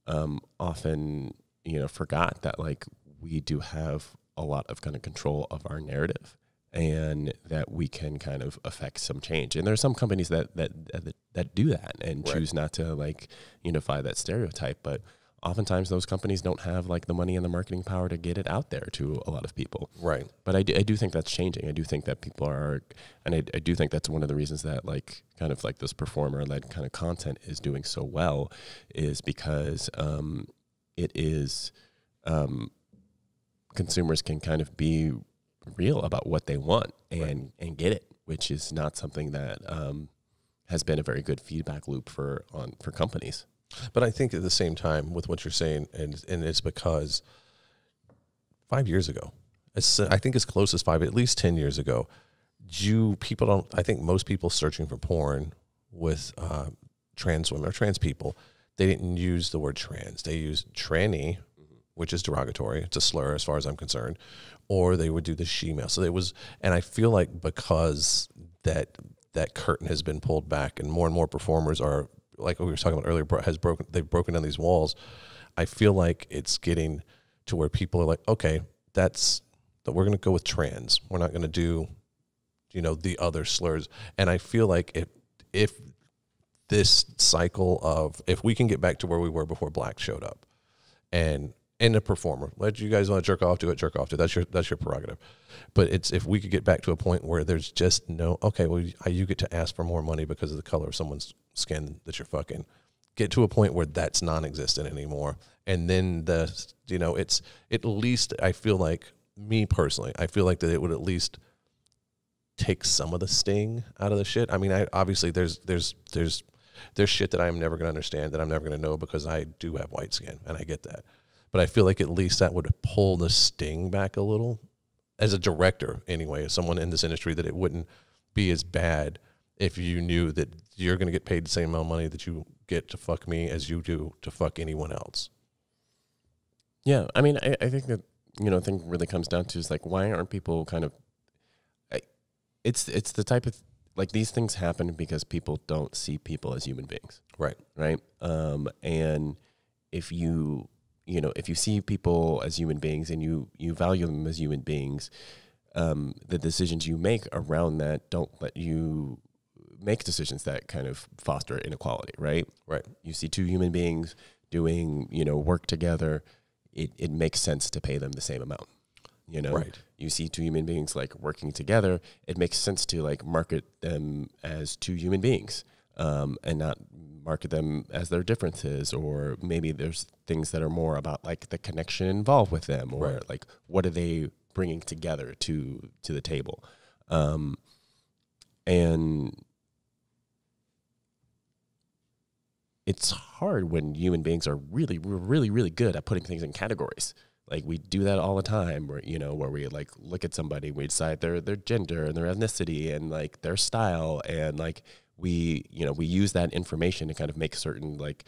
know, often, you know, forgot that like we do have a lot of kind of control of our narrative, and that we can kind of affect some change. And there are some companies that do that and choose not to like unify that stereotype, but oftentimes those companies don't have like the money and the marketing power to get it out there to a lot of people. Right. But I do think that's changing. I do think that people are, and I do think that's one of the reasons that like kind of like this performer-led kind of content is doing so well, is because it is, consumers can kind of be real about what they want and get it, which is not something that has been a very good feedback loop for companies. But I think at the same time with what you're saying, and it's because 5 years ago, I think as close as at least 10 years ago, I think most people searching for porn with trans women or trans people, they didn't use the word trans. They used tranny, which is derogatory. It's a slur as far as I'm concerned. Or they would do the she-male. So it was, and I feel like because that curtain has been pulled back and more performers are, like we were talking about earlier, they've broken down these walls. I feel like it's getting to where people are like, okay, we're going to go with trans. We're not going to do, you know, the other slurs. And I feel like if this cycle of, if we can get back to where we were before Black showed up, and a performer, let you guys want to jerk off to it. That's your prerogative. But it's, if we could get back to a point where there's just no, okay, well, you get to ask for more money because of the color of someone's skin that you're fucking, get to a point where that's non-existent anymore. And then it's at least, I feel like, me personally, I feel like that it would at least take some of the sting out of the shit. I mean, obviously there's shit that I'm never going to understand, that I'm never going to know, because I do have white skin, and I get that. But I feel like at least that would pull the sting back a little, as a director anyway, as someone in this industry, that it wouldn't be as bad if you knew that you're going to get paid the same amount of money that you get to fuck me as you do to fuck anyone else. Yeah, I mean, I think that, you know, the thing really comes down to is like, why aren't people kind of, it's the type of, like, these things happen because people don't see people as human beings. Right. Right. And if you see people as human beings and you value them as human beings, the decisions you make around that don't let you make decisions that kind of foster inequality, right? Right. You see two human beings doing, you know, work together, it makes sense to pay them the same amount. You know, right. You see two human beings like working together, it makes sense to like market them as two human beings, and not market them as their differences, or maybe there's things that are more about like the connection involved with them, or right. like what are they bringing together to the table. And it's hard when human beings are really, really, really good at putting things in categories. Like we do that all the time, where we like look at somebody, we decide their gender and their ethnicity and like their style, and like we use that information to kind of make certain like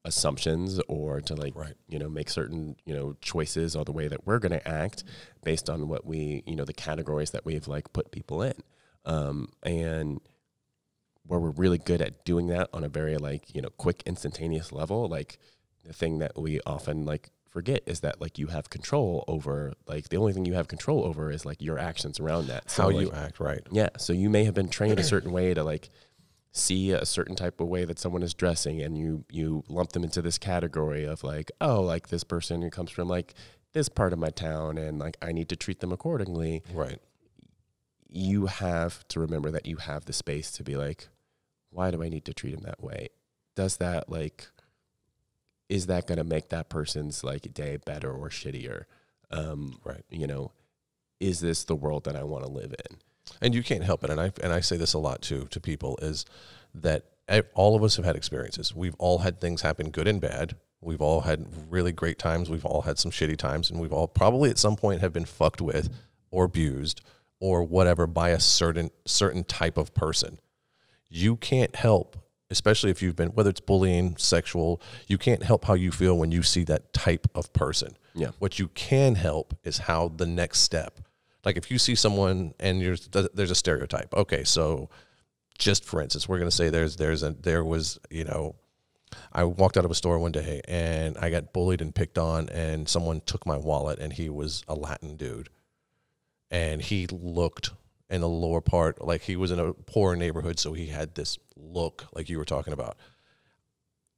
assumptions, or to like, right. Make certain, choices or the way that we're going to act based on what we, the categories that we've like put people in. And where we're really good at doing that on a very like, quick, instantaneous level, like the thing that we often like forget is that like you have control over, like the only thing you have control over is like your actions around that. So, how you act, right? Yeah. So you may have been trained a certain way to like see a certain type of way that someone is dressing, and you lump them into this category of like, oh, like this person who comes from like this part of my town, and like I need to treat them accordingly. Right. You have to remember that you have the space to be like, why do I need to treat him that way? Does that like, is that going to make that person's like day better or shittier? Right. You know, is this the world that I want to live in? And you can't help it. And I say this a lot too to people, is that all of us have had experiences. We've all had things happen, good and bad. We've all had really great times. We've all had some shitty times, and we've all probably at some point have been fucked with or abused or whatever by a certain type of person. You can't help, especially if you've been, whether it's bullying, sexual, you can't help how you feel when you see that type of person. Yeah. What you can help is how the next step, like if you see someone and there's a stereotype. Okay, so just for instance, we're going to say there was, you know, I walked out of a store one day and I got bullied and picked on, and someone took my wallet, and he was a Latin dude. And he looked in the lower part, like he was in a poor neighborhood, so he had this look like you were talking about.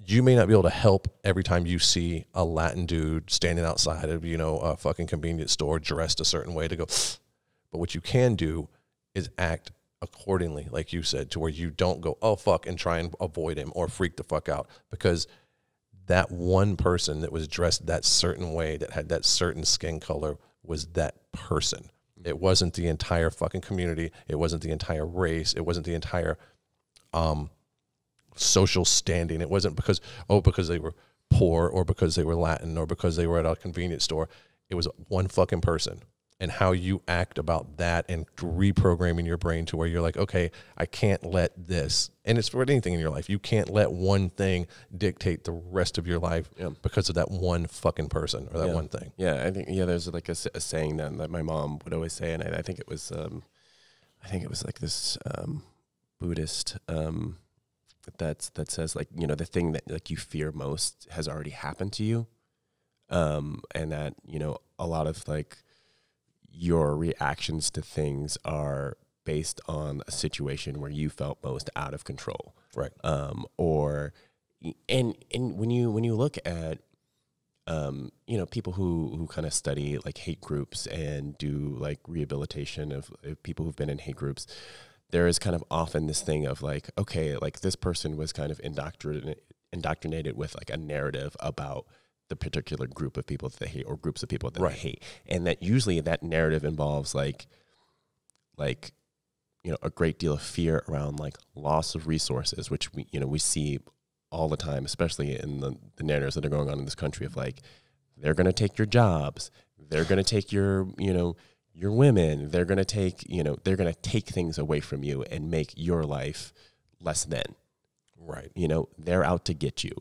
You may not be able to help every time you see a Latin dude standing outside of, you know, a fucking convenience store dressed a certain way to go, but what you can do is act accordingly, like you said, to where you don't go, oh, fuck, and try and avoid him or freak the fuck out, because that one person that was dressed that certain way, that had that certain skin color, was that person. It wasn't the entire fucking community. It wasn't the entire race. It wasn't the entire social standing. It wasn't because they were poor or because they were Latin or because they were at a convenience store. It was one fucking person. And how you act about that and reprogramming your brain to where you're like, okay, I can't let this, and it's for anything in your life, you can't let one thing dictate the rest of your life because of that one fucking person or that one thing. Yeah, I think, there's like a saying that my mom would always say, and I think it was like this Buddhist that says, like, you know, the thing that like you fear most has already happened to you, and that, you know, a lot of like your reactions to things are based on a situation where you felt most out of control. Right. And when you look at, you know, people who kind of study like hate groups and do like rehabilitation of people who've been in hate groups, there is kind of often this thing of like, okay, like this person was kind of indoctrinated with like a narrative about the particular group of people that they hate or groups of people that they hate. And that usually that narrative involves like, you know, a great deal of fear around like loss of resources, which we see all the time, especially in the narratives that are going on in this country of like, they're going to take your jobs. They're going to take your, you know, your women. They're going to take, you know, they're going to take things away from you and make your life less than. Right. You know, they're out to get you.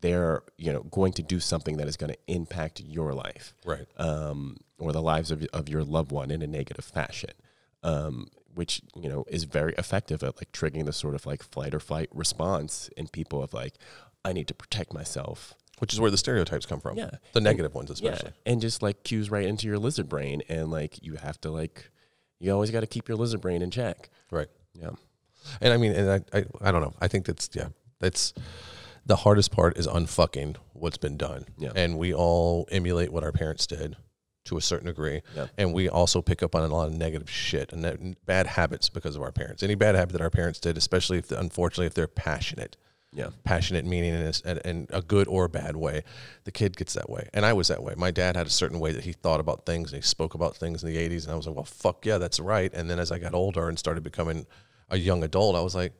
They're, you know, going to do something that is going to impact your life, right, or the lives of your loved one in a negative fashion, which, you know, is very effective at like triggering the sort of like flight or fight response in people of like, I need to protect myself. Which is where the stereotypes come from. Yeah, the negative ones especially. Yeah. And just like cues right into your lizard brain, and like you have to like, you always got to keep your lizard brain in check. Right. Yeah. And I mean, and I don't know. I think that's the hardest part is unfucking what's been done. Yeah. And we all emulate what our parents did to a certain degree. Yeah. And we also pick up on a lot of negative shit and bad habits because of our parents. Any bad habit that our parents did, especially if, unfortunately, if they're passionate. Yeah. Passionate meaning in a good or a bad way. The kid gets that way. And I was that way. My dad had a certain way that he thought about things, and he spoke about things in the 80s. And I was like, well, fuck yeah, that's right. And then as I got older and started becoming a young adult, I was like,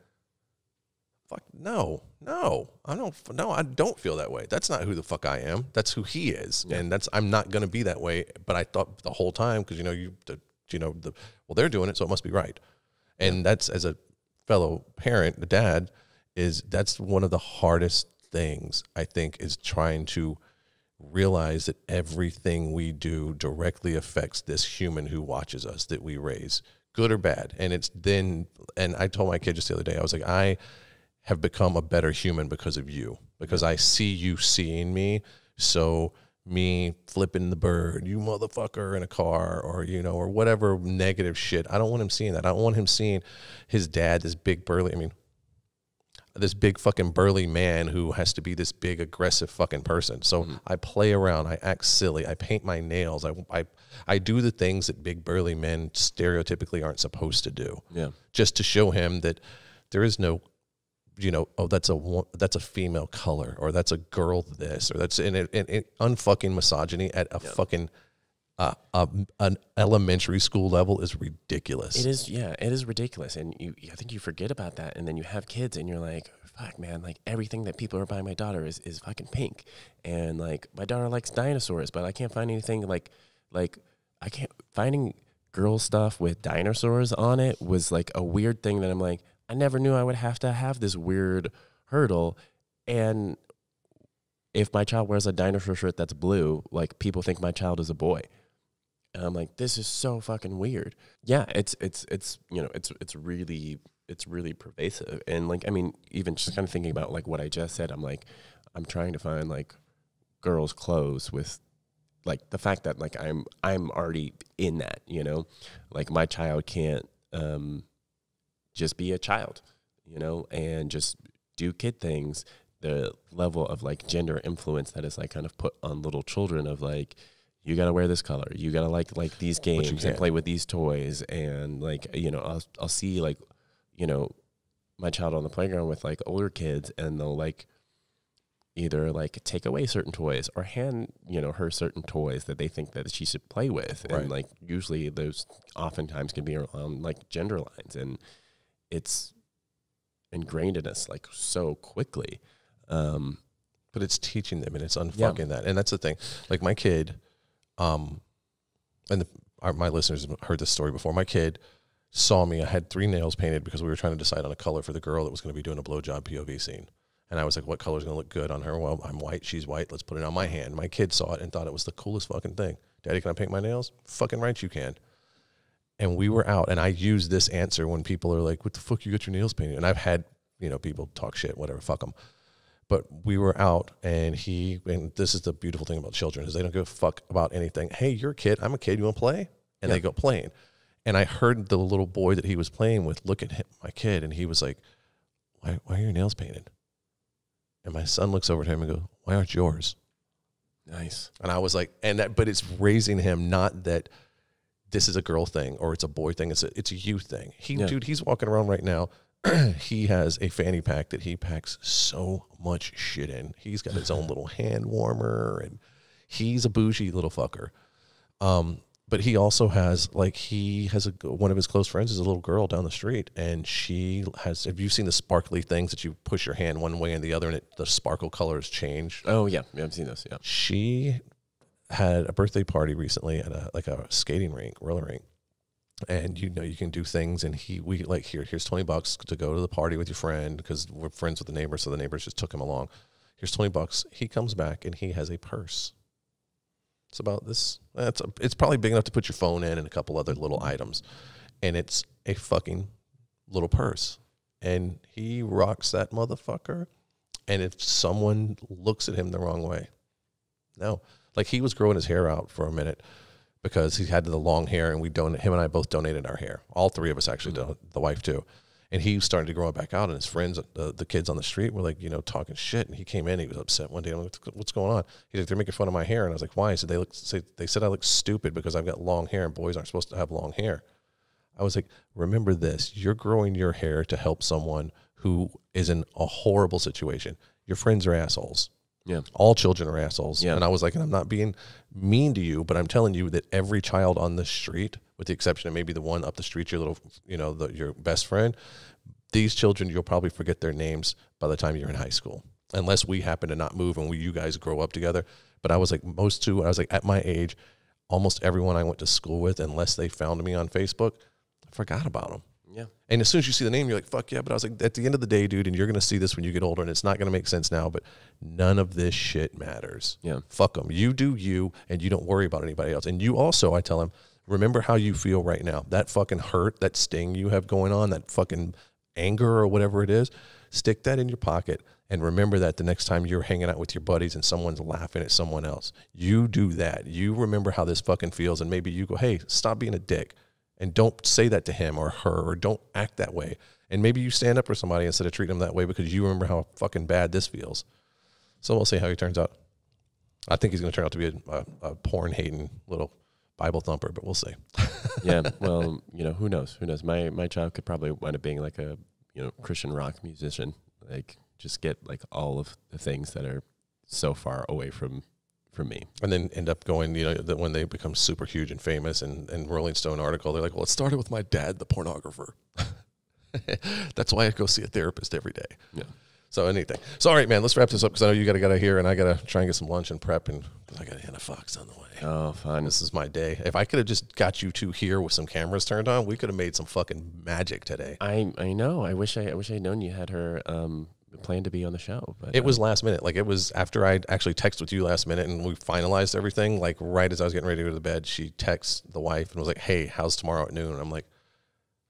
fuck, no, I don't feel that way. That's not who the fuck I am. That's who he is. Yeah. And I'm not going to be that way. But I thought the whole time, because, well, they're doing it, so it must be right. And that's, as a fellow parent, the dad, that's one of the hardest things, I think, is trying to realize that everything we do directly affects this human who watches us, that we raise, good or bad. And I told my kid just the other day, I was like, I have become a better human because of you, because I see you seeing me. So me flipping the bird, you motherfucker, in a car, or, you know, or whatever negative shit. I don't want him seeing that. I don't want him seeing his dad, this big fucking burly man who has to be this big aggressive fucking person. So I play around, I act silly, I paint my nails, I do the things that big burly men stereotypically aren't supposed to do. Yeah. Just to show him that there is no, you know, oh, that's a female color, or that's a girl this, or that's in unfucking misogyny at a fucking an elementary school level is ridiculous. It is, yeah, it is ridiculous. And I think you forget about that, and then you have kids and you're like, fuck, man, like everything that people are buying my daughter is fucking pink. And like my daughter likes dinosaurs, but I can't find anything like I can't finding girl stuff with dinosaurs on it was like a weird thing that I'm like, I never knew I would have to have this weird hurdle. And if my child wears a dinosaur shirt that's blue, like people think my child is a boy. And I'm like, this is so fucking weird. Yeah, it's you know, it's really pervasive. And like, I mean, even just kind of thinking about like what I just said, I'm like, I'm trying to find like girls' clothes with like the fact that like I'm already in that, you know, like my child can't just be a child, you know, and just do kid things. The level of like gender influence that is like kind of put on little children of like, you got to wear this color, you got to like these games and play with these toys. And like, you know, I'll see like, you know, my child on the playground with like older kids, and they'll like either like take away certain toys or hand, you know, her certain toys that they think that she should play with. Right. And like usually those oftentimes can be around like gender lines, and it's ingrained in us like so quickly. But it's teaching them, and it's unfucking that. And that's the thing. Like my kid, and my listeners have heard this story before. My kid saw me. I had 3 nails painted because we were trying to decide on a color for the girl that was going to be doing a blowjob POV scene. And I was like, what color is going to look good on her? Well, I'm white, she's white. Let's put it on my hand. My kid saw it and thought it was the coolest fucking thing. Daddy, can I paint my nails? Fucking right you can. And we were out, and I use this answer when people are like, what the fuck you got your nails painted? And I've had, you know, people talk shit, whatever, fuck them. But we were out, and this is the beautiful thing about children, is they don't give a fuck about anything. Hey, you're a kid, I'm a kid, you want to play? And they go playing. And I heard the little boy that he was playing with look at him, my kid, and he was like, why are your nails painted? And my son looks over at him and goes, why aren't yours? Nice. And I was like, but it's raising him, not that this is a girl thing or it's a boy thing. It's a you thing. Dude, he's walking around right now. He has a fanny pack that he packs so much shit in. He's got his own little hand warmer, and he's a bougie little fucker. But he also has, like, one of his close friends is a little girl down the street, and she has, have you seen the sparkly things that you push your hand one way and the other, and the sparkle colors change? Oh, yeah. I've seen those, yeah. She had a birthday party recently at a skating rink, roller rink. And, you know, you can do things, and here's $20 to go to the party with your friend, because we're friends with the neighbor, so the neighbors just took him along. Here's $20. He comes back, and he has a purse. It's about this. It's probably big enough to put your phone in and a couple other little items. And it's a fucking little purse. And he rocks that motherfucker. And if someone looks at him the wrong way, no. Like, he was growing his hair out for a minute because he had the long hair, and him and I both donated our hair. All 3 of us actually, the wife too. And he started to grow it back out, and his friends, the kids on the street, were like, you know, talking shit. And he came in, he was upset one day. I'm like, what's going on? He's like, they're making fun of my hair. And I was like, why? He said, they said I look stupid because I've got long hair, and boys aren't supposed to have long hair. I was like, remember this, you're growing your hair to help someone who is in a horrible situation. Your friends are assholes. Yeah. All children are assholes. Yeah. And I was like, and I'm not being mean to you, but I'm telling you that every child on the street, with the exception of maybe the one up the street, your little, you know, your best friend, these children, you'll probably forget their names by the time you're in high school, unless we happen to not move and you guys grow up together. But I was like, at my age, almost everyone I went to school with, unless they found me on Facebook, I forgot about them. Yeah. And as soon as you see the name, you're like, fuck yeah. But I was like, at the end of the day, dude, and you're going to see this when you get older, and it's not going to make sense now, but none of this shit matters. Yeah. Fuck them. You do you, and you don't worry about anybody else. And you also, I tell him, remember how you feel right now. That fucking hurt, that sting you have going on, that fucking anger or whatever it is, stick that in your pocket And remember that the next time you're hanging out with your buddies and someone's laughing at someone else, you do that. You remember how this fucking feels, and maybe you go, hey, stop being a dick. And don't say that to him or her, or don't act that way. And maybe you stand up for somebody instead of treating them that way because you remember how fucking bad this feels. So we'll see how he turns out. I think he's going to turn out to be a porn-hating little Bible thumper, but we'll see. Yeah, well, who knows? Who knows? My child could probably wind up being like a, Christian rock musician. Like, just get like all of the things that are so far away from me. And then end up going, that when they become super huge and famous and Rolling Stone article, they're like, well, it started with my dad, the pornographer. That's why I go see a therapist every day. Yeah. So anything. So, all right, man, let's wrap this up because I know you got to get out of here and I got to try and get some lunch and prep and because I got Anna Fox on the way. Oh, fun. This is my day. If I could have just got you two here with some cameras turned on, we could have made some fucking magic today. I know. I wish I'd known you had her planned to be on the show. But it was last minute. Like, it was after I actually texted with you last minute and we finalized everything. Like, right as I was getting ready to go to the bed, she texts the wife and was like, hey, how's tomorrow at noon? And I'm like,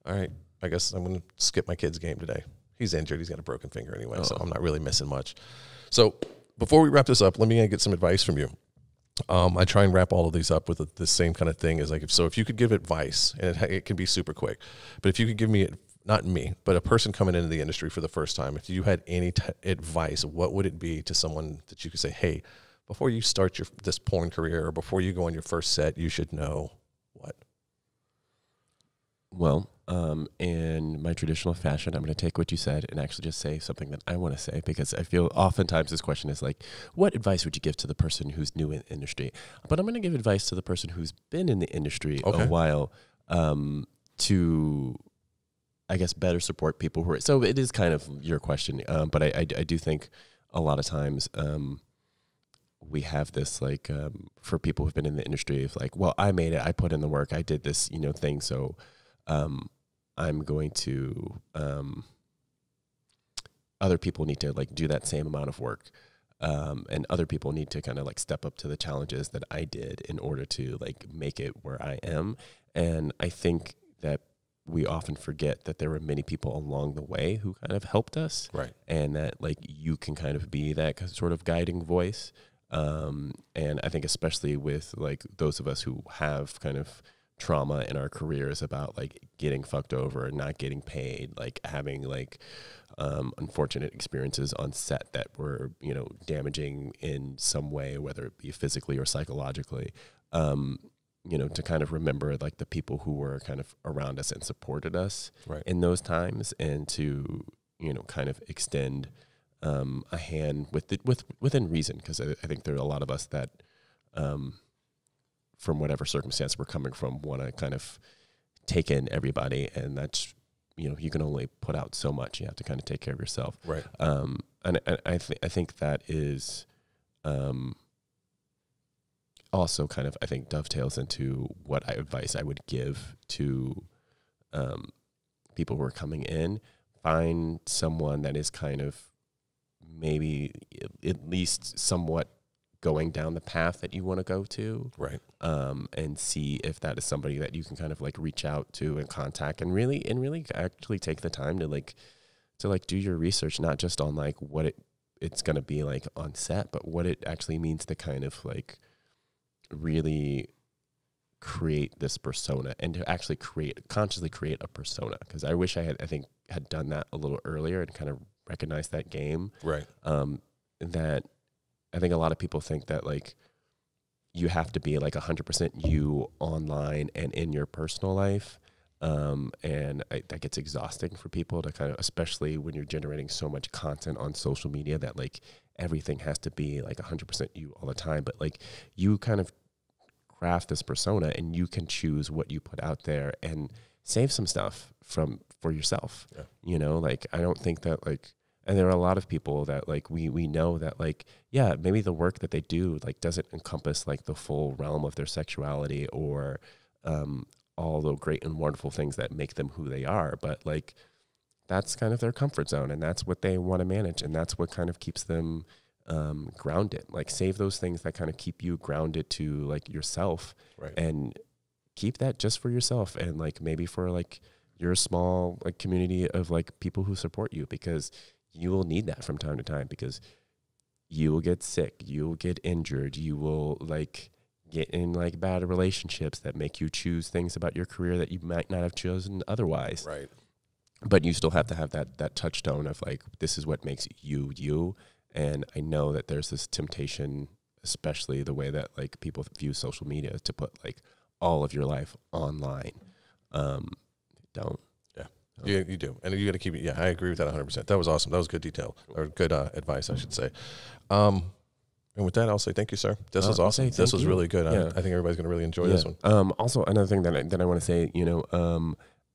all right, I guess I'm going to skip my kid's game today. He's injured. He's got a broken finger anyway, so I'm not really missing much. So before we wrap this up, let me get some advice from you. I try and wrap all of these up with the same kind of thing as like, if you could give advice, and it can be super quick, but if you could give me, not me, but a person coming into the industry for the first time, if you had any advice, what would it be to someone that you could say, hey, before you start this porn career or before you go on your first set, you should know what? Well, in my traditional fashion, I'm going to take what you said and actually just say something that I want to say, because I feel oftentimes this question is like, what advice would you give to the person who's new in the industry? But I'm going to give advice to the person who's been in the industry a while, to, I guess, better support people who are, so it is kind of your question. But I do think a lot of times, we have this like, for people who've been in the industry of like, well, I made it, I put in the work, I did this, thing. So, I'm going to, other people need to like do that same amount of work. And other people need to kind of like step up to the challenges that I did in order to like make it where I am. And I think that we often forget that there were many people along the way who kind of helped us. Right. And that like you can kind of be that sort of guiding voice. And I think especially with like those of us who have kind of trauma in our careers about like getting fucked over, not getting paid, like having like unfortunate experiences on set that were, damaging in some way, whether it be physically or psychologically, to kind of remember like the people who were kind of around us and supported us in those times, and to, kind of extend a hand within reason. Because I think there are a lot of us that, from whatever circumstance we're coming from, want to kind of take in everybody, and that's, you can only put out so much. You have to kind of take care of yourself. Right. And I think that is, also kind of, I think, dovetails into what advice I would give to, people who are coming in. Find someone that is kind of maybe at least somewhat going down the path that you want to go to, right? And see if that is somebody that you can kind of like reach out to and contact, and really actually take the time to do your research, not just on like what it's going to be like on set, but what it actually means to kind of like really create this persona, and to actually consciously create a persona. Because I wish I had done that a little earlier and kind of recognized that game, right? That I think a lot of people think that like you have to be like 100% you online and in your personal life. And that gets exhausting for people to kind of, especially when you're generating so much content on social media, that like everything has to be like 100% you all the time. But like you kind of craft this persona, and you can choose what you put out there and save some stuff for yourself. Yeah. Like I don't think that like, and there are a lot of people that like we know that like, yeah, maybe the work that they do like doesn't encompass like the full realm of their sexuality or all the great and wonderful things that make them who they are, but like that's kind of their comfort zone, and that's what they want to manage, and that's what kind of keeps them grounded. Like save those things that kind of keep you grounded to like yourself, right? And keep that just for yourself, and like maybe for like your small like community of like people who support you, because you will need that from time to time, because you will get sick, you will get injured, you will like get in like bad relationships that make you choose things about your career that you might not have chosen otherwise. Right. But you still have to have that touchstone of like, this is what makes you you. And I know that there's this temptation, especially the way that like people view social media, to put like all of your life online. Don't. Yeah, you do. And you got to keep it. Yeah, I agree with that 100%. That was awesome. That was good detail, or good advice, I should say. And with that, I'll say thank you, sir. This was awesome. This was really good. Yeah. I think everybody's going to really enjoy this one. Also, another thing that I want to say,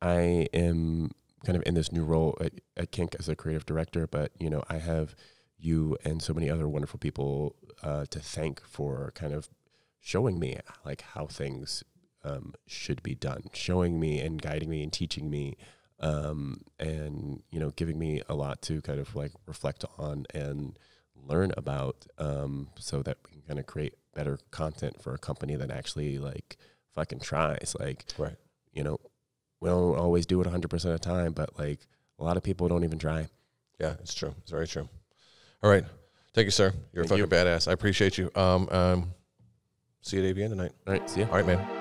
I am kind of in this new role at Kink as a creative director, but, I have you and so many other wonderful people to thank for kind of showing me like how things should be done, showing me and guiding me and teaching me, and, giving me a lot to kind of like reflect on and learn about, so that we can kind of create better content for a company that actually like fucking tries. Like, right. We don't always do it 100% of the time, but like a lot of people don't even try. Yeah, it's true. It's very true. All right. Thank you, sir. You're a fucking badass. I appreciate you. See you at AVN tonight. All right. See ya. All right, man.